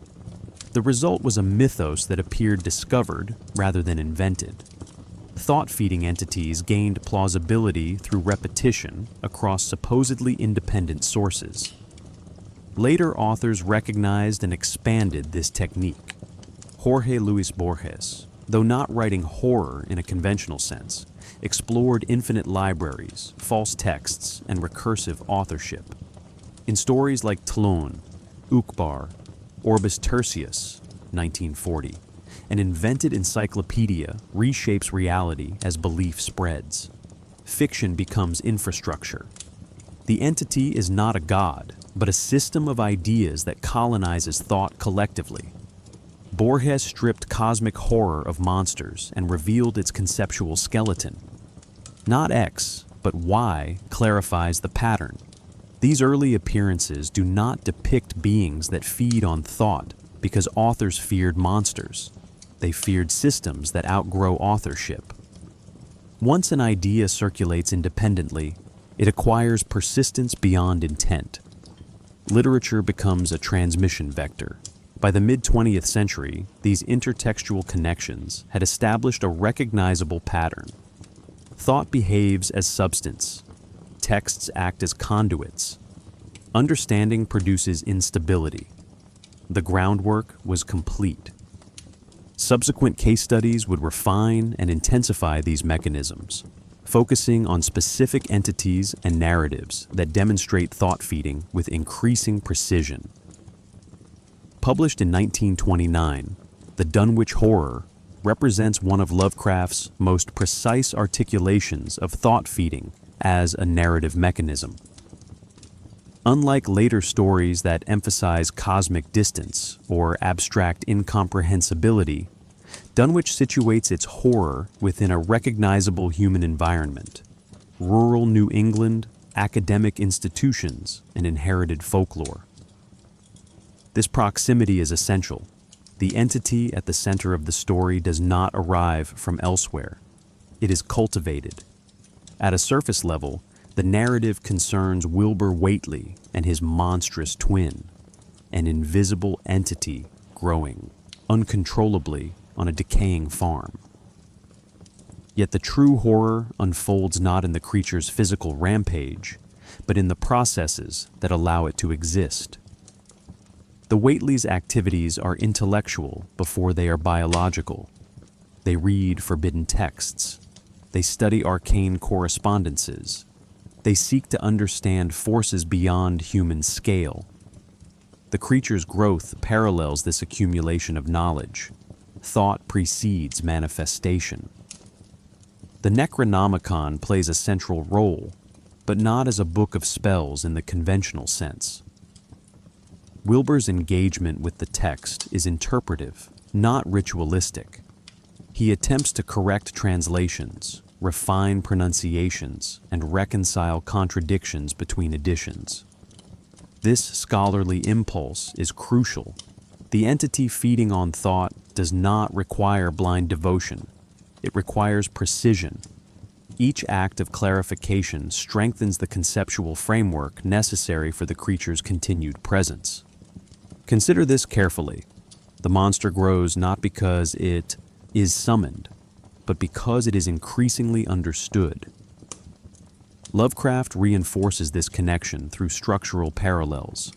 The result was a mythos that appeared discovered rather than invented. Thought-feeding entities gained plausibility through repetition across supposedly independent sources. Later authors recognized and expanded this technique. Jorge Luis Borges, though not writing horror in a conventional sense, explored infinite libraries, false texts, and recursive authorship. In stories like Tlön, Ukbar, Orbis Tertius, 1940, an invented encyclopedia reshapes reality as belief spreads. Fiction becomes infrastructure. The entity is not a god, but a system of ideas that colonizes thought collectively. Borges stripped cosmic horror of monsters and revealed its conceptual skeleton. Not X, but Y clarifies the pattern. These early appearances do not depict beings that feed on thought because authors feared monsters. They feared systems that outgrow authorship. Once an idea circulates independently, it acquires persistence beyond intent. Literature becomes a transmission vector. By the mid-20th century, these intertextual connections had established a recognizable pattern. Thought behaves as substance. Texts act as conduits. Understanding produces instability. The groundwork was complete. Subsequent case studies would refine and intensify these mechanisms, focusing on specific entities and narratives that demonstrate thought feeding with increasing precision. Published in 1929, The Dunwich Horror represents one of Lovecraft's most precise articulations of thought feeding as a narrative mechanism. Unlike later stories that emphasize cosmic distance or abstract incomprehensibility, Dunwich situates its horror within a recognizable human environment: rural New England, academic institutions, and inherited folklore. This proximity is essential. The entity at the center of the story does not arrive from elsewhere. It is cultivated. At a surface level, the narrative concerns Wilbur Whately and his monstrous twin, an invisible entity growing uncontrollably on a decaying farm. Yet the true horror unfolds not in the creature's physical rampage, but in the processes that allow it to exist. The Whately's activities are intellectual before they are biological. They read forbidden texts. They study arcane correspondences. They seek to understand forces beyond human scale. The creature's growth parallels this accumulation of knowledge. Thought precedes manifestation. The Necronomicon plays a central role, but not as a book of spells in the conventional sense. Wilbur's engagement with the text is interpretive, not ritualistic. He attempts to correct translations, refine pronunciations, and reconcile contradictions between editions. This scholarly impulse is crucial. The entity feeding on thought does not require blind devotion. It requires precision. Each act of clarification strengthens the conceptual framework necessary for the creature's continued presence. Consider this carefully. The monster grows not because it is summoned, but because it is increasingly understood. Lovecraft reinforces this connection through structural parallels.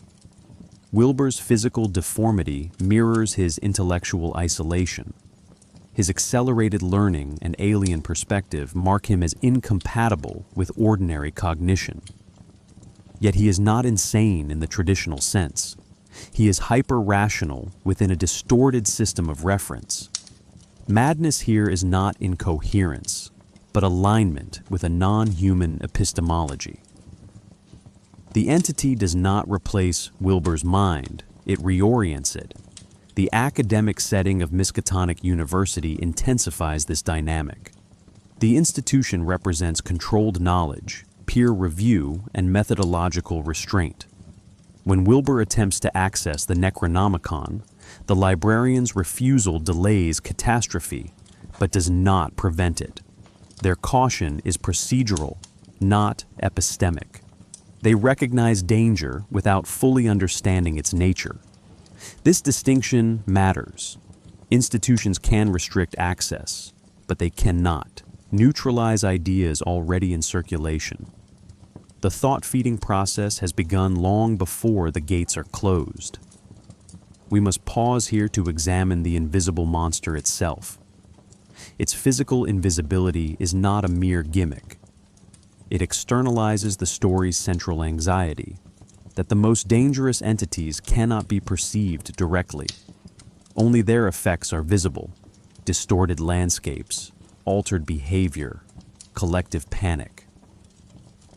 Wilbur's physical deformity mirrors his intellectual isolation. His accelerated learning and alien perspective mark him as incompatible with ordinary cognition. Yet he is not insane in the traditional sense. He is hyper-rational within a distorted system of reference. Madness here is not incoherence, but alignment with a non-human epistemology. The entity does not replace Wilbur's mind, it reorients it. The academic setting of Miskatonic University intensifies this dynamic. The institution represents controlled knowledge, peer review, and methodological restraint. When Wilbur attempts to access the Necronomicon, the librarian's refusal delays catastrophe, but does not prevent it. Their caution is procedural, not epistemic. They recognize danger without fully understanding its nature. This distinction matters. Institutions can restrict access, but they cannot neutralize ideas already in circulation. The thought-feeding process has begun long before the gates are closed. We must pause here to examine the invisible monster itself. Its physical invisibility is not a mere gimmick. It externalizes the story's central anxiety, that the most dangerous entities cannot be perceived directly. Only their effects are visible: distorted landscapes, altered behavior, collective panic.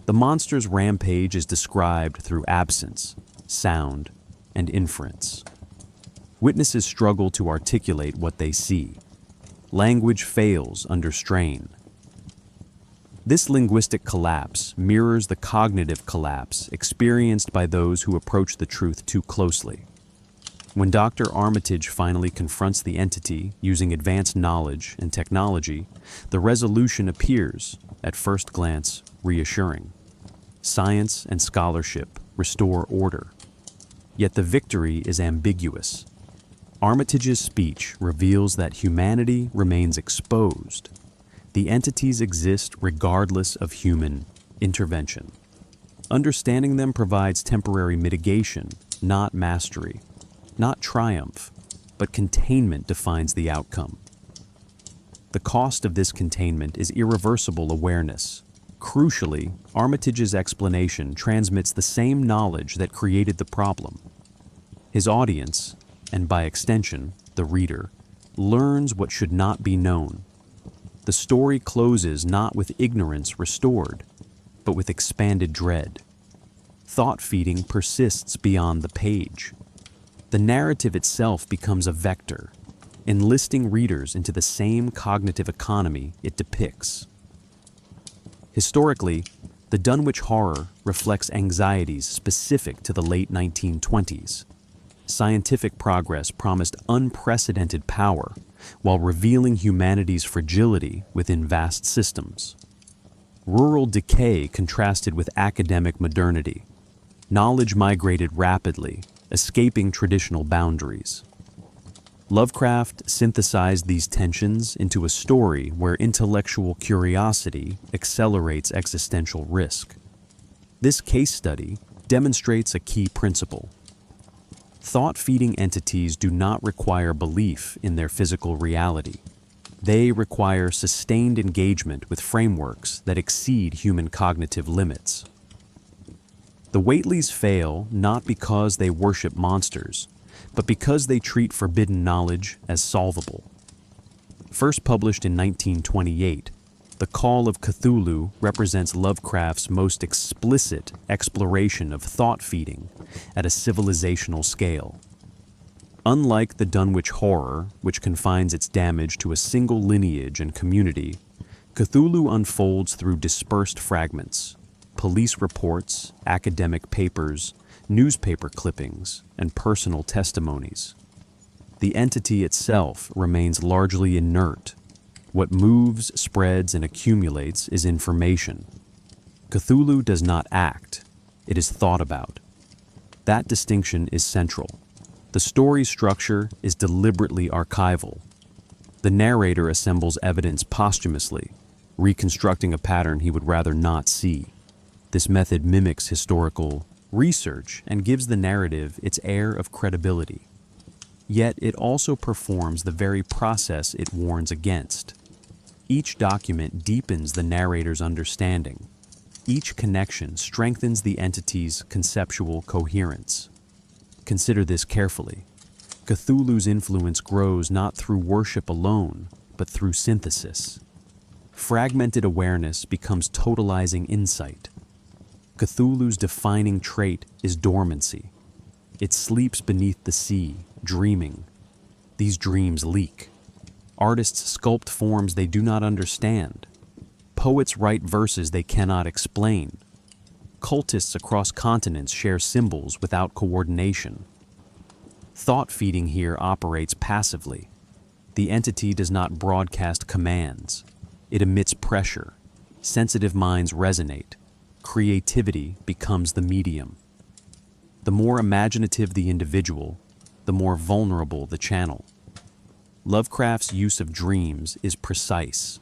The monster's rampage is described through absence, sound, and inference. Witnesses struggle to articulate what they see. Language fails under strain. This linguistic collapse mirrors the cognitive collapse experienced by those who approach the truth too closely. When Dr. Armitage finally confronts the entity using advanced knowledge and technology, the resolution appears, at first glance, reassuring. Science and scholarship restore order. Yet the victory is ambiguous. Armitage's speech reveals that humanity remains exposed. The entities exist regardless of human intervention. Understanding them provides temporary mitigation, not mastery. Not triumph, but containment defines the outcome. The cost of this containment is irreversible awareness. Crucially, Armitage's explanation transmits the same knowledge that created the problem. His audience, and by extension, the reader, learns what should not be known. The story closes not with ignorance restored, but with expanded dread. Thought-feeding persists beyond the page. The narrative itself becomes a vector, enlisting readers into the same cognitive economy it depicts. Historically, the Dunwich Horror reflects anxieties specific to the late 1920s. Scientific progress promised unprecedented power, while revealing humanity's fragility within vast systems. Rural decay contrasted with academic modernity. Knowledge migrated rapidly, escaping traditional boundaries. Lovecraft synthesized these tensions into a story where intellectual curiosity accelerates existential risk. This case study demonstrates a key principle. Thought-feeding entities do not require belief in their physical reality. They require sustained engagement with frameworks that exceed human cognitive limits. The Whateleys fail not because they worship monsters, but because they treat forbidden knowledge as solvable. First published in 1928, The Call of Cthulhu represents Lovecraft's most explicit exploration of thought-feeding at a civilizational scale. Unlike the Dunwich Horror, which confines its damage to a single lineage and community, Cthulhu unfolds through dispersed fragments: police reports, academic papers, newspaper clippings, and personal testimonies. The entity itself remains largely inert. What moves, spreads, and accumulates is information. Cthulhu does not act, it is thought about. That distinction is central. The story's structure is deliberately archival. The narrator assembles evidence posthumously, reconstructing a pattern he would rather not see. This method mimics historical research and gives the narrative its air of credibility. Yet it also performs the very process it warns against. Each document deepens the narrator's understanding. Each connection strengthens the entity's conceptual coherence. Consider this carefully. Cthulhu's influence grows not through worship alone, but through synthesis. Fragmented awareness becomes totalizing insight. Cthulhu's defining trait is dormancy. It sleeps beneath the sea, dreaming. These dreams leak. Artists sculpt forms they do not understand. Poets write verses they cannot explain. Cultists across continents share symbols without coordination. Thought feeding here operates passively. The entity does not broadcast commands. It emits pressure. Sensitive minds resonate. Creativity becomes the medium. The more imaginative the individual, the more vulnerable the channel. Lovecraft's use of dreams is precise.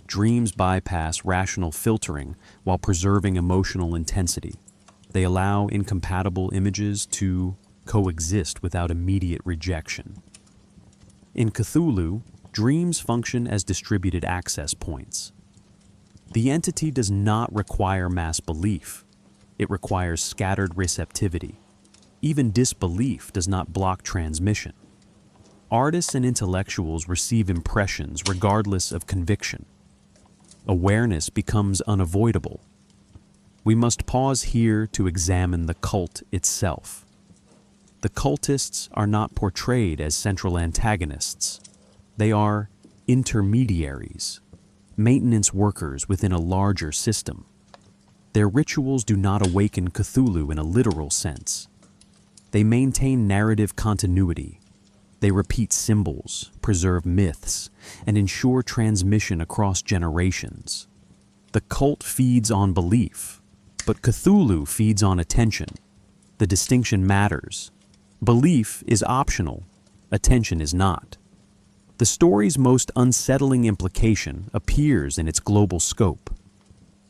Dreams bypass rational filtering while preserving emotional intensity. They allow incompatible images to coexist without immediate rejection. In Cthulhu, dreams function as distributed access points. The entity does not require mass belief. It requires scattered receptivity. Even disbelief does not block transmission. Artists and intellectuals receive impressions regardless of conviction. Awareness becomes unavoidable. We must pause here to examine the cult itself. The cultists are not portrayed as central antagonists. They are intermediaries, maintenance workers within a larger system. Their rituals do not awaken Cthulhu in a literal sense. They maintain narrative continuity. They repeat symbols, preserve myths, and ensure transmission across generations. The cult feeds on belief, but Cthulhu feeds on attention. The distinction matters. Belief is optional, attention is not. The story's most unsettling implication appears in its global scope.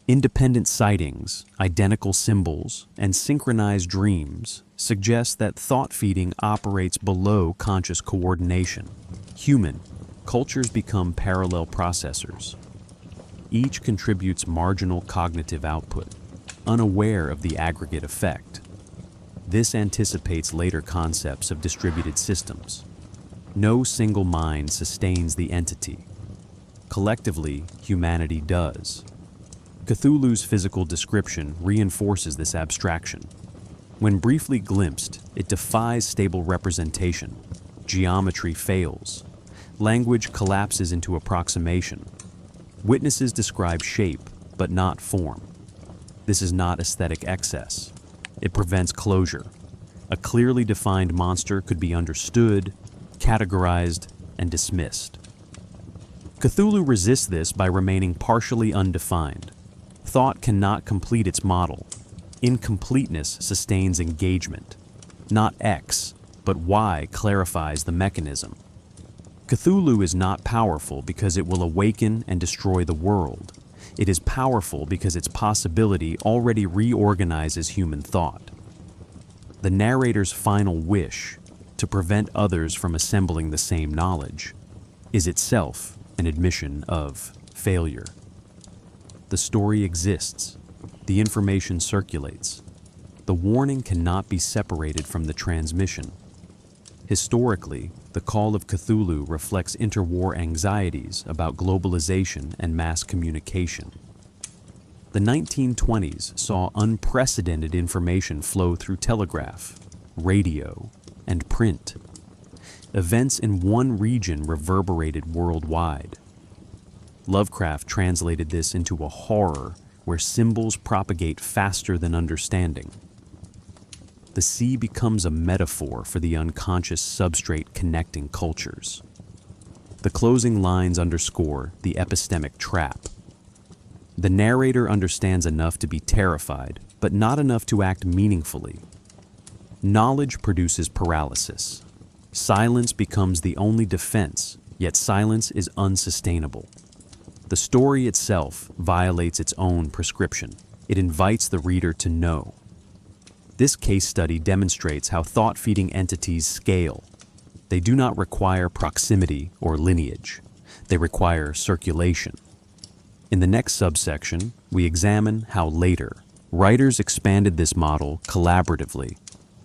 Independent sightings, identical symbols, and synchronized dreams suggest that thought feeding operates below conscious coordination. Human, cultures become parallel processors. Each contributes marginal cognitive output, unaware of the aggregate effect. This anticipates later concepts of distributed systems. No single mind sustains the entity. Collectively, humanity does. Cthulhu's physical description reinforces this abstraction. When briefly glimpsed, it defies stable representation. Geometry fails. Language collapses into approximation. Witnesses describe shape, but not form. This is not aesthetic excess. It prevents closure. A clearly defined monster could be understood, categorized, and dismissed. Cthulhu resists this by remaining partially undefined. Thought cannot complete its model. Incompleteness sustains engagement. Not X, but Y clarifies the mechanism. Cthulhu is not powerful because it will awaken and destroy the world. It is powerful because its possibility already reorganizes human thought. The narrator's final wish, to prevent others from assembling the same knowledge, is itself an admission of failure. The story exists. The information circulates. The warning cannot be separated from the transmission. Historically, the call of Cthulhu reflects interwar anxieties about globalization and mass communication. The 1920s saw unprecedented information flow through telegraph, radio, and print. Events in one region reverberated worldwide. Lovecraft translated this into a horror where symbols propagate faster than understanding. The sea becomes a metaphor for the unconscious substrate connecting cultures. The closing lines underscore the epistemic trap. The narrator understands enough to be terrified, but not enough to act meaningfully. Knowledge produces paralysis. Silence becomes the only defense, yet silence is unsustainable. The story itself violates its own prescription. It invites the reader to know. This case study demonstrates how thought-feeding entities scale. They do not require proximity or lineage. They require circulation. In the next subsection, we examine how later, writers expanded this model collaboratively,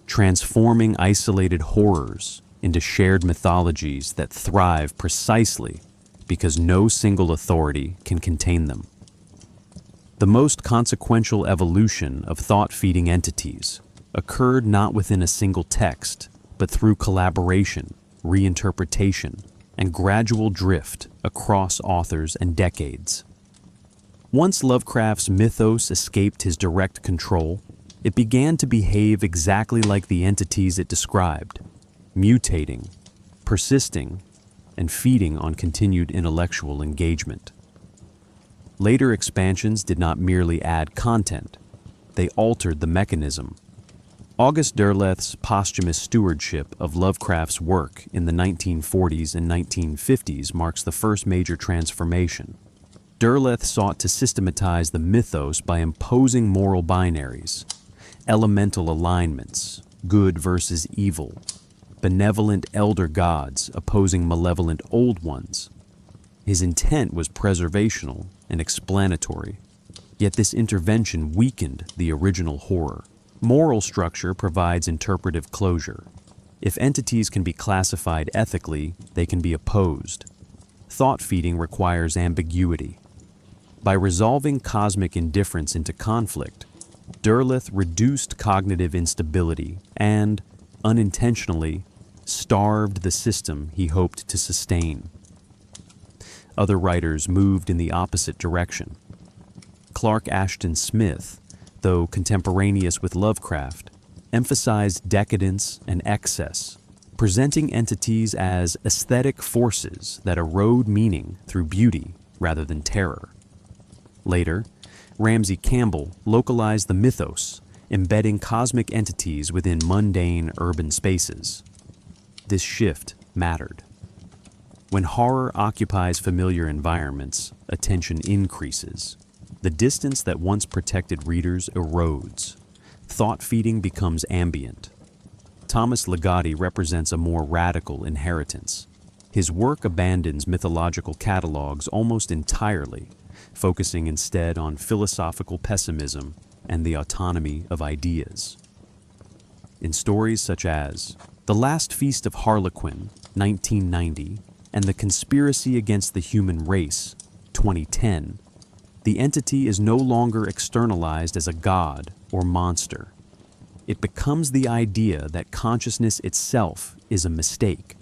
transforming isolated horrors into shared mythologies that thrive precisely because no single authority can contain them. The most consequential evolution of thought-feeding entities occurred not within a single text, but through collaboration, reinterpretation, and gradual drift across authors and decades. Once Lovecraft's mythos escaped his direct control, it began to behave exactly like the entities it described, mutating, persisting, and feeding on continued intellectual engagement. Later expansions did not merely add content, they altered the mechanism. August Derleth's posthumous stewardship of Lovecraft's work in the 1940s and 1950s marks the first major transformation. Derleth sought to systematize the mythos by imposing moral binaries, elemental alignments, good versus evil, benevolent elder gods opposing malevolent old ones. His intent was preservational and explanatory, yet this intervention weakened the original horror. Moral structure provides interpretive closure. If entities can be classified ethically, they can be opposed. Thought-feeding requires ambiguity. By resolving cosmic indifference into conflict, Derleth reduced cognitive instability and, unintentionally, starved the system he hoped to sustain. Other writers moved in the opposite direction. Clark Ashton Smith, though contemporaneous with Lovecraft, emphasized decadence and excess, presenting entities as aesthetic forces that erode meaning through beauty rather than terror. Later, Ramsey Campbell localized the mythos, embedding cosmic entities within mundane urban spaces. This shift mattered. When horror occupies familiar environments, attention increases. The distance that once protected readers erodes. Thought-feeding becomes ambient. Thomas Ligotti represents a more radical inheritance. His work abandons mythological catalogs almost entirely, focusing instead on philosophical pessimism and the autonomy of ideas. In stories such as The Last Feast of Harlequin, 1990, and The Conspiracy Against the Human Race, 2010, the entity is no longer externalized as a god or monster. It becomes the idea that consciousness itself is a mistake.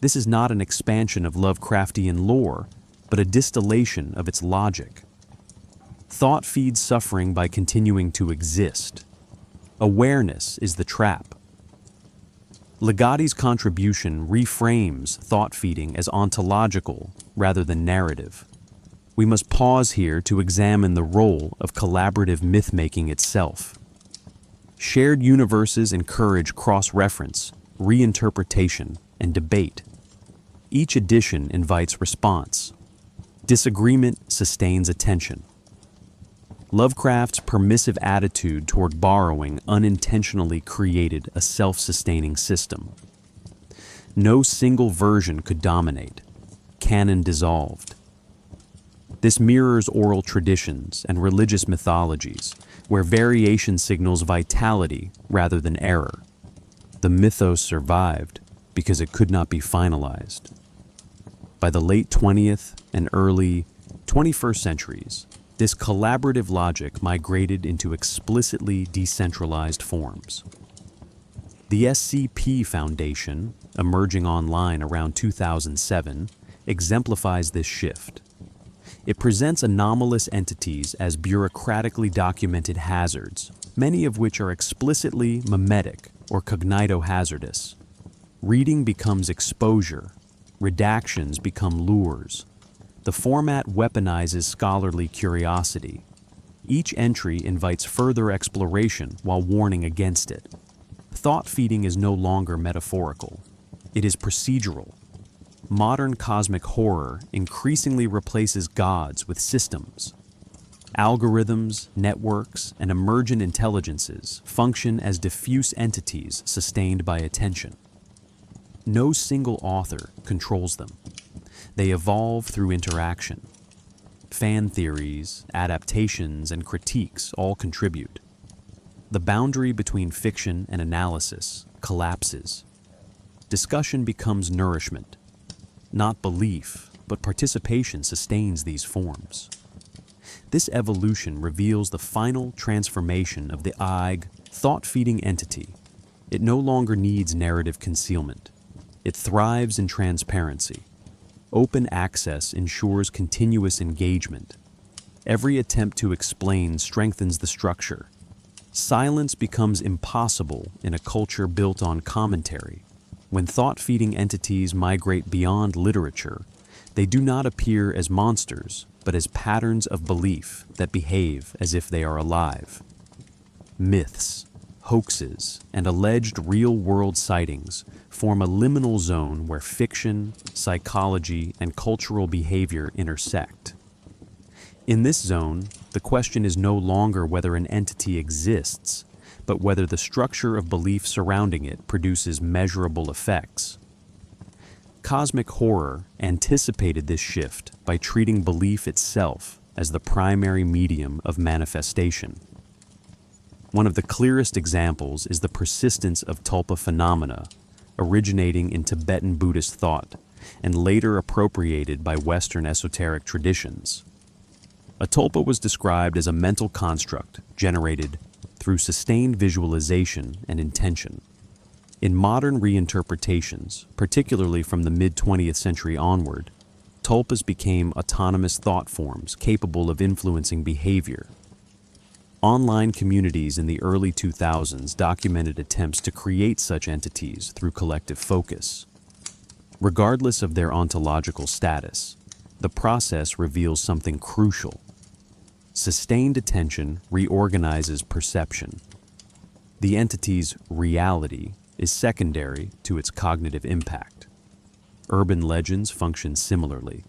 This is not an expansion of Lovecraftian lore, but a distillation of its logic. Thought feeds suffering by continuing to exist. Awareness is the trap. Ligotti's contribution reframes thought feeding as ontological rather than narrative. We must pause here to examine the role of collaborative myth-making itself. Shared universes encourage cross-reference, reinterpretation, and debate. Each edition invites response. Disagreement sustains attention. Lovecraft's permissive attitude toward borrowing unintentionally created a self-sustaining system. No single version could dominate. Canon dissolved. This mirrors oral traditions and religious mythologies, where variation signals vitality rather than error. The mythos survived because it could not be finalized. By the late 20th and early 21st centuries, this collaborative logic migrated into explicitly decentralized forms. The SCP Foundation, emerging online around 2007, exemplifies this shift. It presents anomalous entities as bureaucratically documented hazards, many of which are explicitly mimetic or cognitohazardous. Reading becomes exposure, redactions become lures. The format weaponizes scholarly curiosity. Each entry invites further exploration while warning against it. Thought feeding is no longer metaphorical. It is procedural. Modern cosmic horror increasingly replaces gods with systems. Algorithms, networks, and emergent intelligences function as diffuse entities sustained by attention. No single author controls them. They evolve through interaction. Fan theories, adaptations, and critiques all contribute. The boundary between fiction and analysis collapses. Discussion becomes nourishment. Not belief, but participation sustains these forms. This evolution reveals the final transformation of the Ig, thought-feeding entity. It no longer needs narrative concealment. It thrives in transparency. Open access ensures continuous engagement. Every attempt to explain strengthens the structure. Silence becomes impossible in a culture built on commentary. When thought-feeding entities migrate beyond literature, they do not appear as monsters, but as patterns of belief that behave as if they are alive. Myths, hoaxes, and alleged real-world sightings form a liminal zone where fiction, psychology, and cultural behavior intersect. In this zone, the question is no longer whether an entity exists, but whether the structure of belief surrounding it produces measurable effects. Cosmic horror anticipated this shift by treating belief itself as the primary medium of manifestation. One of the clearest examples is the persistence of tulpa phenomena, originating in Tibetan Buddhist thought and later appropriated by Western esoteric traditions. A tulpa was described as a mental construct generated through sustained visualization and intention. In modern reinterpretations, particularly from the mid-20th century onward, tulpas became autonomous thought forms capable of influencing behavior. Online communities in the early 2000s documented attempts to create such entities through collective focus. Regardless of their ontological status, the process reveals something crucial. Sustained attention reorganizes perception. The entity's reality is secondary to its cognitive impact. Urban legends function similarly.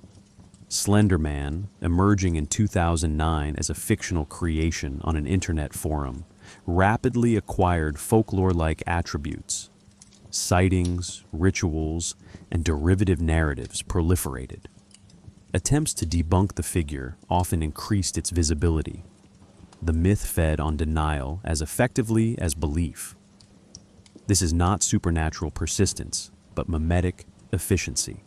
Slender Man, emerging in 2009 as a fictional creation on an internet forum, rapidly acquired folklore-like attributes. Sightings, rituals, and derivative narratives proliferated. Attempts to debunk the figure often increased its visibility. The myth fed on denial as effectively as belief. This is not supernatural persistence, but mimetic efficiency.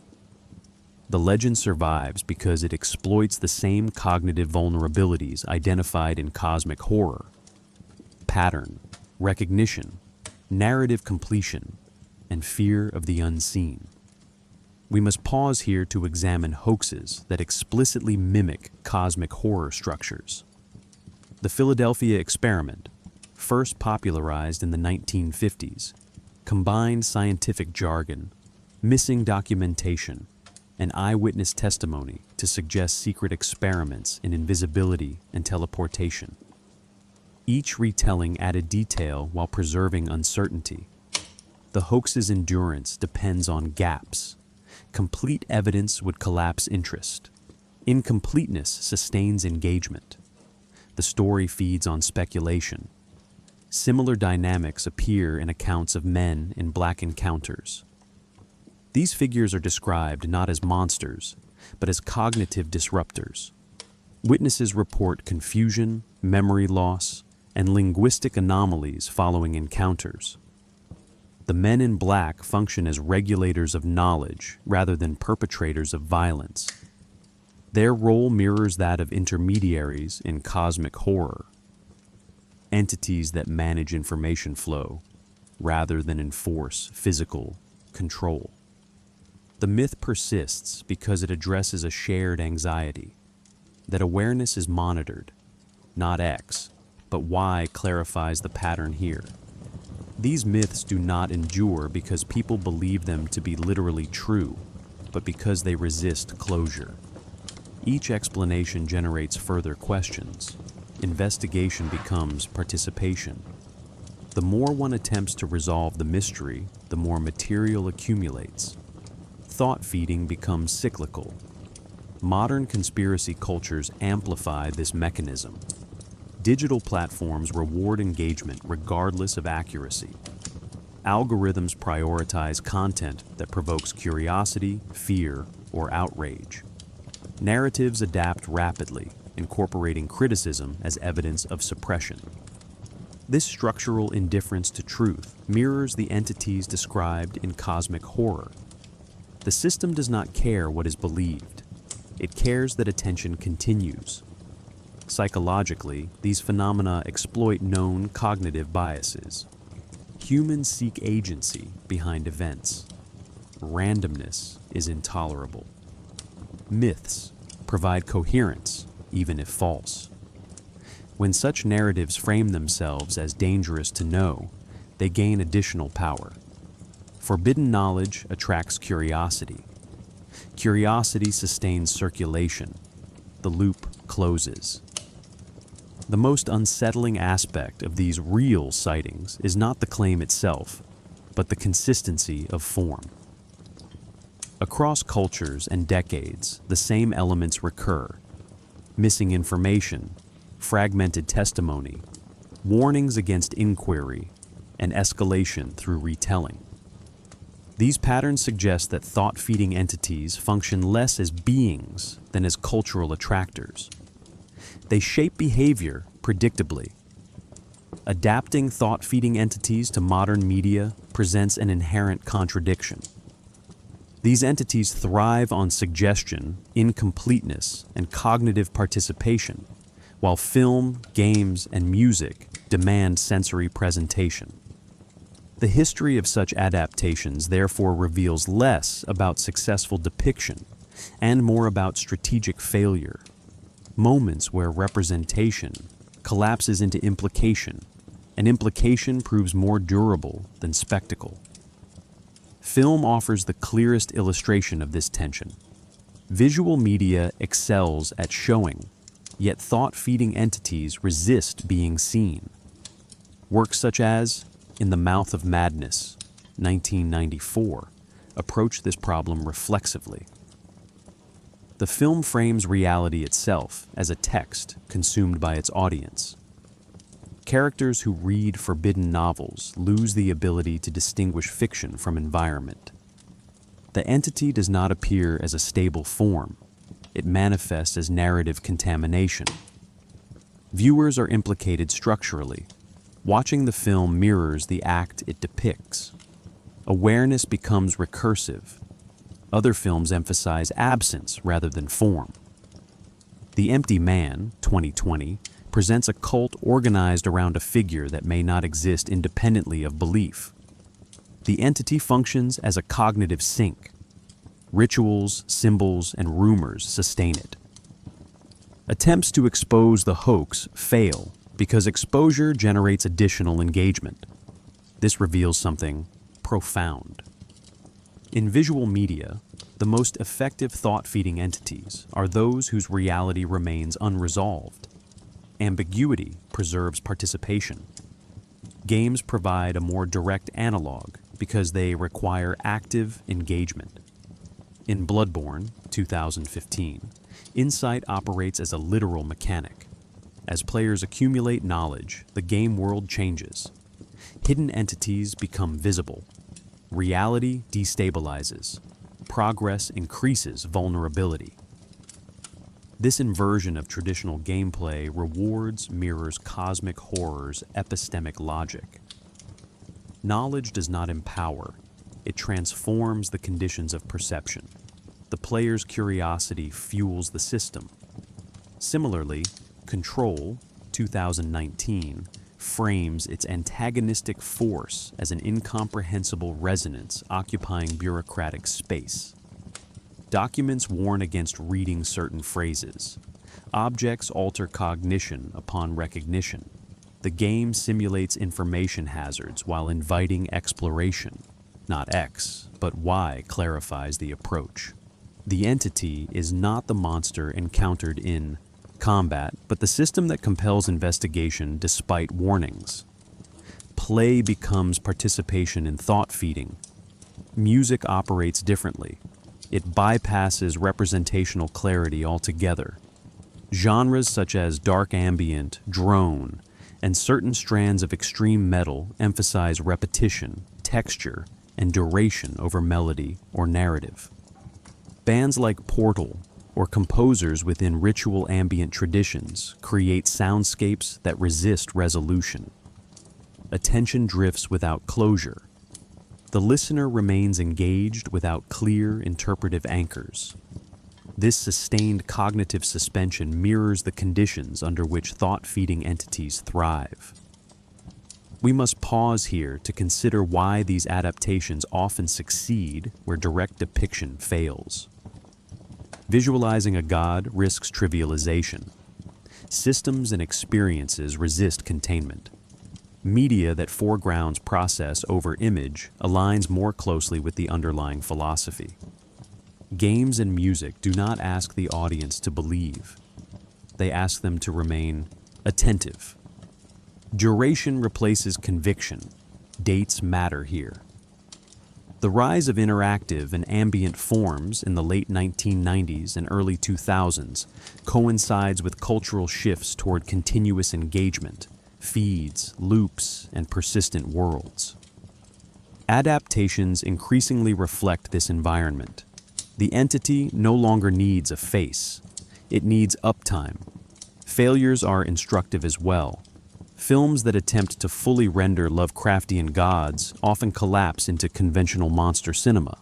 The legend survives because it exploits the same cognitive vulnerabilities identified in cosmic horror: pattern, recognition, narrative completion, and fear of the unseen. We must pause here to examine hoaxes that explicitly mimic cosmic horror structures. The Philadelphia experiment, first popularized in the 1950s, combined scientific jargon, missing documentation, and eyewitness testimony to suggest secret experiments in invisibility and teleportation. Each retelling added detail while preserving uncertainty. The hoax's endurance depends on gaps. Complete evidence would collapse interest. Incompleteness sustains engagement. The story feeds on speculation. Similar dynamics appear in accounts of men in black encounters. These figures are described not as monsters, but as cognitive disruptors. Witnesses report confusion, memory loss, and linguistic anomalies following encounters. The men in black function as regulators of knowledge rather than perpetrators of violence. Their role mirrors that of intermediaries in cosmic horror, entities that manage information flow rather than enforce physical control. The myth persists because it addresses a shared anxiety, that awareness is monitored, not X, but Y clarifies the pattern here. These myths do not endure because people believe them to be literally true, but because they resist closure. Each explanation generates further questions. Investigation becomes participation. The more one attempts to resolve the mystery, the more material accumulates. Thought feeding becomes cyclical. Modern conspiracy cultures amplify this mechanism. Digital platforms reward engagement regardless of accuracy. Algorithms prioritize content that provokes curiosity, fear, or outrage. Narratives adapt rapidly, incorporating criticism as evidence of suppression. This structural indifference to truth mirrors the entities described in cosmic horror. The system does not care what is believed. It cares that attention continues. Psychologically, these phenomena exploit known cognitive biases. Humans seek agency behind events. Randomness is intolerable. Myths provide coherence, even if false. When such narratives frame themselves as dangerous to know, they gain additional power. Forbidden knowledge attracts curiosity. Curiosity sustains circulation. The loop closes. The most unsettling aspect of these real sightings is not the claim itself, but the consistency of form. Across cultures and decades, the same elements recur: missing information, fragmented testimony, warnings against inquiry, and escalation through retelling. These patterns suggest that thought-feeding entities function less as beings than as cultural attractors. They shape behavior predictably. Adapting thought-feeding entities to modern media presents an inherent contradiction. These entities thrive on suggestion, incompleteness, and cognitive participation, while film, games, and music demand sensory presentation. The history of such adaptations therefore reveals less about successful depiction and more about strategic failure, moments where representation collapses into implication, and implication proves more durable than spectacle. Film offers the clearest illustration of this tension. Visual media excels at showing, yet thought-feeding entities resist being seen. Works such as In the Mouth of Madness, 1994, approach this problem reflexively. The film frames reality itself as a text consumed by its audience. Characters who read forbidden novels lose the ability to distinguish fiction from environment. The entity does not appear as a stable form. It manifests as narrative contamination. Viewers are implicated structurally. Watching the film mirrors the act it depicts. Awareness becomes recursive. Other films emphasize absence rather than form. The Empty Man, 2020, presents a cult organized around a figure that may not exist independently of belief. The entity functions as a cognitive sink. Rituals, symbols, and rumors sustain it. Attempts to expose the hoax fail because exposure generates additional engagement. This reveals something profound. In visual media, the most effective thought-feeding entities are those whose reality remains unresolved. Ambiguity preserves participation. Games provide a more direct analog because they require active engagement. In Bloodborne, 2015, insight operates as a literal mechanic. As players accumulate knowledge, the game world changes. Hidden entities become visible. Reality destabilizes. Progress increases vulnerability. This inversion of traditional gameplay mirrors cosmic horror's epistemic logic. Knowledge does not empower. It transforms the conditions of perception. The player's curiosity fuels the system. Similarly, Control, 2019, frames its antagonistic force as an incomprehensible resonance occupying bureaucratic space. Documents warn against reading certain phrases. Objects alter cognition upon recognition. The game simulates information hazards while inviting exploration. Not X, but Y clarifies the approach. The entity is not the monster encountered in combat, but the system that compels investigation despite warnings. Play becomes participation in thought feeding. Music operates differently. it bypasses representational clarity altogether. Genres such as dark ambient, drone, and certain strands of extreme metal emphasize repetition, texture, and duration over melody or narrative. Bands like Portal or composers within ritual ambient traditions create soundscapes that resist resolution. Attention drifts without closure. The listener remains engaged without clear interpretive anchors. This sustained cognitive suspension mirrors the conditions under which thought-feeding entities thrive. We must pause here to consider why these adaptations often succeed where direct depiction fails. Visualizing a god risks trivialization. Systems and experiences resist containment. Media that foregrounds process over image aligns more closely with the underlying philosophy. Games and music do not ask the audience to believe. They ask them to remain attentive. Duration replaces conviction. Dates matter here. The rise of interactive and ambient forms in the late 1990s and early 2000s coincides with cultural shifts toward continuous engagement, feeds, loops, and persistent worlds. Adaptations increasingly reflect this environment. The entity no longer needs a face. It needs uptime. Failures are instructive as well. Films that attempt to fully render Lovecraftian gods often collapse into conventional monster cinema.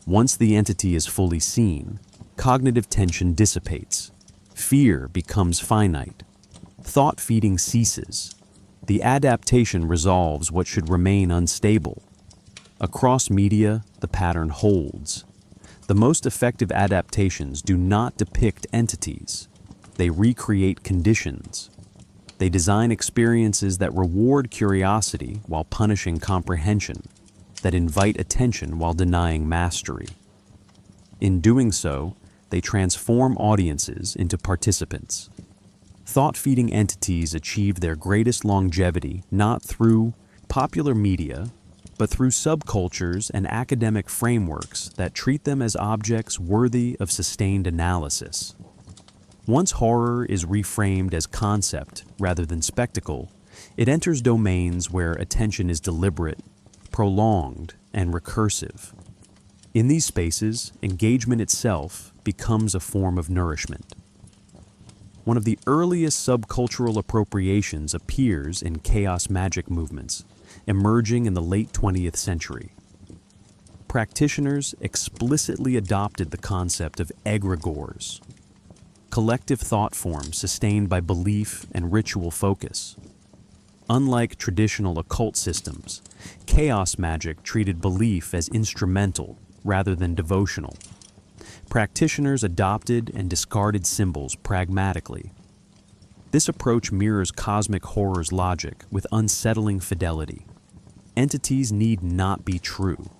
Once the entity is fully seen, cognitive tension dissipates. Fear becomes finite. Thought feeding ceases. The adaptation resolves what should remain unstable. Across media, the pattern holds. The most effective adaptations do not depict entities. They recreate conditions. They design experiences that reward curiosity while punishing comprehension, that invite attention while denying mastery. In doing so, they transform audiences into participants. Thought-feeding entities achieve their greatest longevity not through popular media, but through subcultures and academic frameworks that treat them as objects worthy of sustained analysis. Once horror is reframed as concept rather than spectacle, it enters domains where attention is deliberate, prolonged, and recursive. In these spaces, engagement itself becomes a form of nourishment. One of the earliest subcultural appropriations appears in chaos magic movements, emerging in the late 20th century. Practitioners explicitly adopted the concept of egregores, collective thought forms sustained by belief and ritual focus. Unlike traditional occult systems, chaos magic treated belief as instrumental rather than devotional. Practitioners adopted and discarded symbols pragmatically. This approach mirrors cosmic horror's logic with unsettling fidelity. Entities need not be true.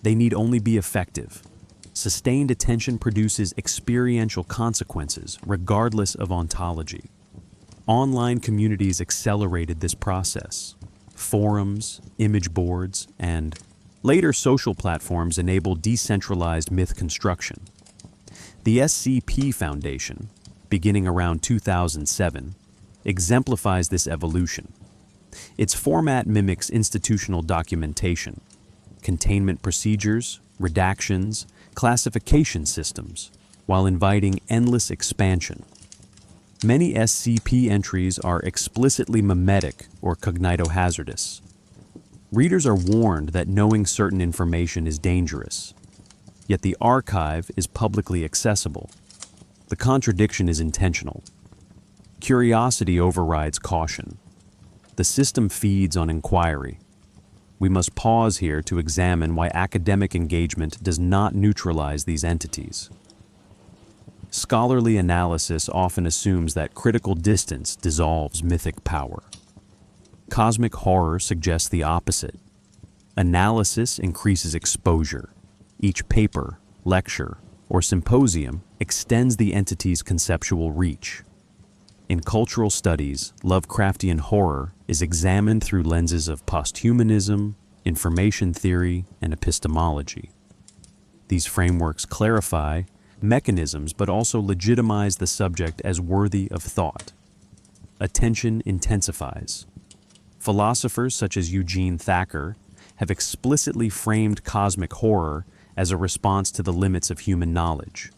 They need only be effective. Sustained attention produces experiential consequences regardless of ontology. Online communities accelerated this process. Forums, image boards, and later social platforms enabled decentralized myth construction. The SCP Foundation, beginning around 2007, exemplifies this evolution. Its format mimics institutional documentation, containment procedures, redactions, classification systems, while inviting endless expansion. Many SCP entries are explicitly mimetic or cognitohazardous. Readers are warned that knowing certain information is dangerous, yet the archive is publicly accessible. The contradiction is intentional. Curiosity overrides caution. The system feeds on inquiry. We must pause here to examine why academic engagement does not neutralize these entities. Scholarly analysis often assumes that critical distance dissolves mythic power. Cosmic horror suggests the opposite. Analysis increases exposure. Each paper, lecture, or symposium extends the entity's conceptual reach. In cultural studies, Lovecraftian horror is examined through lenses of posthumanism, information theory, and epistemology. These frameworks clarify mechanisms but also legitimize the subject as worthy of thought. Attention intensifies. Philosophers such as Eugene Thacker have explicitly framed cosmic horror as a response to the limits of human knowledge.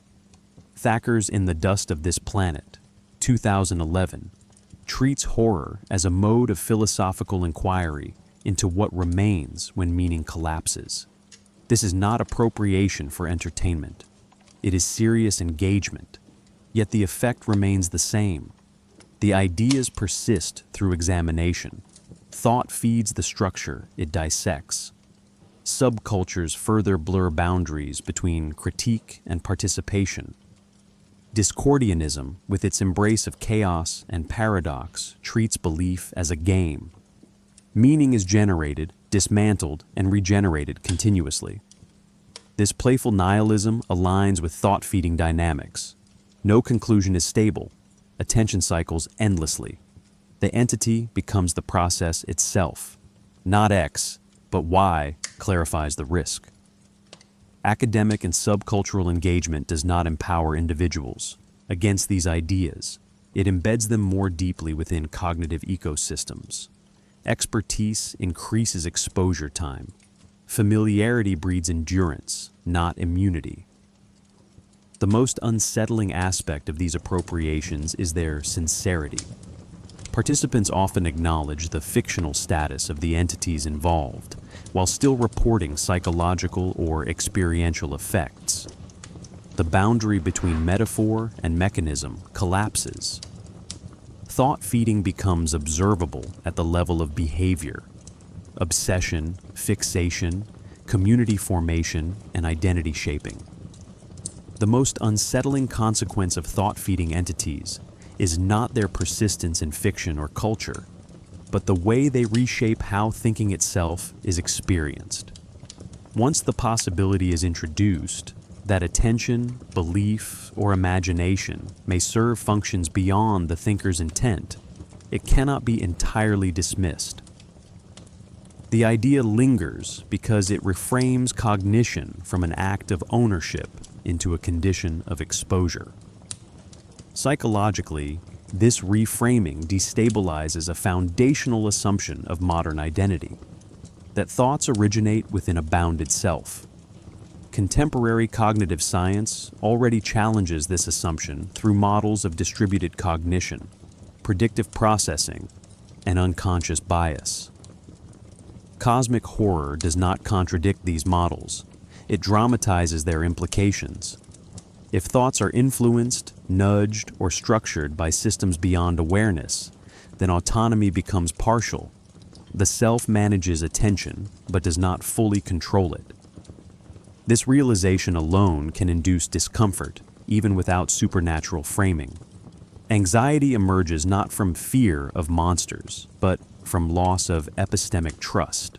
Thacker's In the Dust of This Planet, 2011, treats horror as a mode of philosophical inquiry into what remains when meaning collapses. This is not appropriation for entertainment. It is serious engagement, yet the effect remains the same. The ideas persist through examination. Thought feeds the structure it dissects. Subcultures further blur boundaries between critique and participation. Discordianism, with its embrace of chaos and paradox, treats belief as a game. Meaning is generated, dismantled, and regenerated continuously. This playful nihilism aligns with thought-feeding dynamics. No conclusion is stable. Attention cycles endlessly. The entity becomes the process itself. Not X, but Y clarifies the risk. Academic and subcultural engagement does not empower individuals against these ideas. It embeds them more deeply within cognitive ecosystems. Expertise increases exposure time. Familiarity breeds endurance, not immunity. The most unsettling aspect of these appropriations is their sincerity. Participants often acknowledge the fictional status of the entities involved, while still reporting psychological or experiential effects. The boundary between metaphor and mechanism collapses. Thought feeding becomes observable at the level of behavior. Obsession, fixation, community formation, and identity shaping. The most unsettling consequence of thought-feeding entities is not their persistence in fiction or culture, but the way they reshape how thinking itself is experienced. Once the possibility is introduced that attention, belief, or imagination may serve functions beyond the thinker's intent, it cannot be entirely dismissed. The idea lingers because it reframes cognition from an act of ownership into a condition of exposure. Psychologically, this reframing destabilizes a foundational assumption of modern identity, that thoughts originate within a bounded self. Contemporary cognitive science already challenges this assumption through models of distributed cognition, predictive processing, and unconscious bias. Cosmic horror does not contradict these models. It dramatizes their implications. If thoughts are influenced, nudged, or structured by systems beyond awareness, then autonomy becomes partial. The self manages attention, but does not fully control it. This realization alone can induce discomfort, even without supernatural framing. Anxiety emerges not from fear of monsters, but from loss of epistemic trust.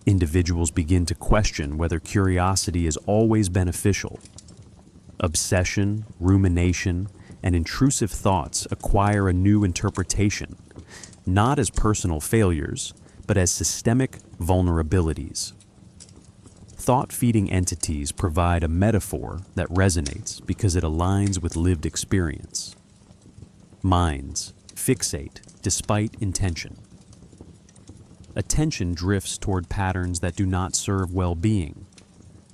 Individuals begin to question whether curiosity is always beneficial. Obsession, rumination, and intrusive thoughts acquire a new interpretation, not as personal failures, but as systemic vulnerabilities. Thought-feeding entities provide a metaphor that resonates because it aligns with lived experience. Minds fixate despite intention. Attention drifts toward patterns that do not serve well-being.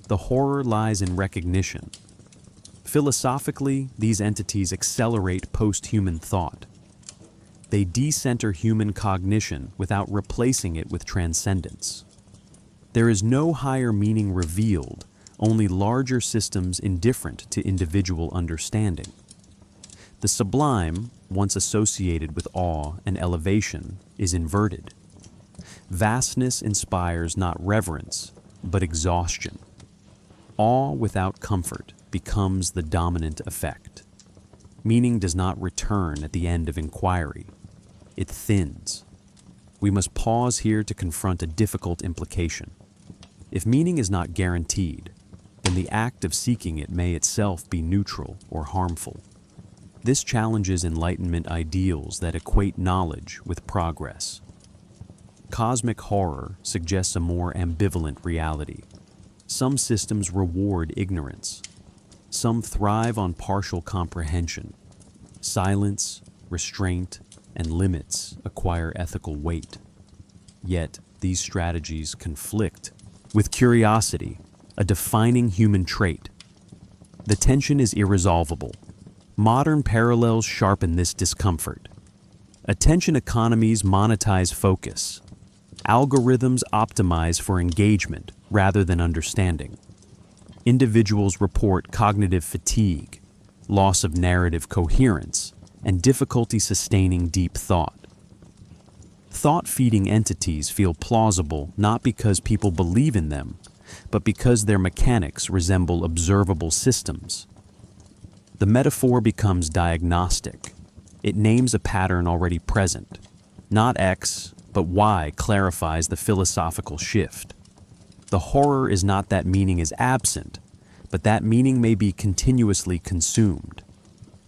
The horror lies in recognition. Philosophically, these entities accelerate post-human thought. They decenter human cognition without replacing it with transcendence. There is no higher meaning revealed, only larger systems indifferent to individual understanding. The sublime, once associated with awe and elevation, is inverted. Vastness inspires not reverence, but exhaustion. Awe without comfort becomes the dominant effect. Meaning does not return at the end of inquiry. It thins. We must pause here to confront a difficult implication. If meaning is not guaranteed, then the act of seeking it may itself be neutral or harmful. This challenges Enlightenment ideals that equate knowledge with progress. Cosmic horror suggests a more ambivalent reality. Some systems reward ignorance. Some thrive on partial comprehension. Silence, restraint, and limits acquire ethical weight. Yet, these strategies conflict with curiosity, a defining human trait. The tension is irresolvable. Modern parallels sharpen this discomfort. Attention economies monetize focus. Algorithms optimize for engagement rather than understanding. Individuals report cognitive fatigue, loss of narrative coherence, and difficulty sustaining deep thought. Thought-feeding entities feel plausible not because people believe in them, but because their mechanics resemble observable systems. The metaphor becomes diagnostic. It names a pattern already present. Not X, but Y clarifies the philosophical shift. The horror is not that meaning is absent, but that meaning may be continuously consumed.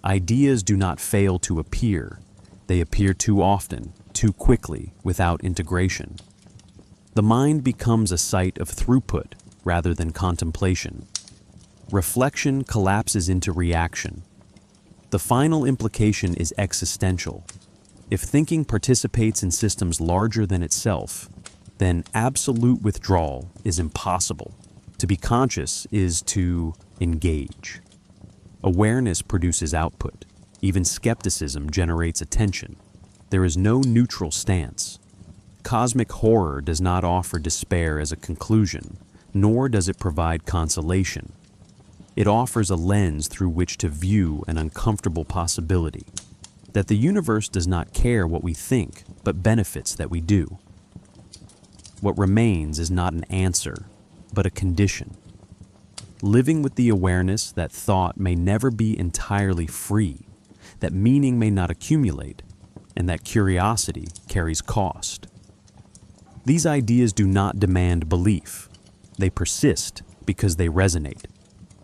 Ideas do not fail to appear. They appear too often, too quickly, without integration. The mind becomes a site of throughput rather than contemplation. Reflection collapses into reaction. The final implication is existential. If thinking participates in systems larger than itself, then absolute withdrawal is impossible. To be conscious is to engage. Awareness produces output. Even skepticism generates attention. There is no neutral stance. Cosmic horror does not offer despair as a conclusion, nor does it provide consolation. It offers a lens through which to view an uncomfortable possibility, that the universe does not care what we think, but benefits that we do. What remains is not an answer, but a condition. Living with the awareness that thought may never be entirely free, that meaning may not accumulate, and that curiosity carries cost. These ideas do not demand belief. They persist because they resonate.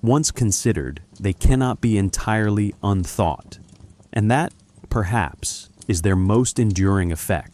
Once considered, they cannot be entirely unthought, and that, perhaps, is their most enduring effect.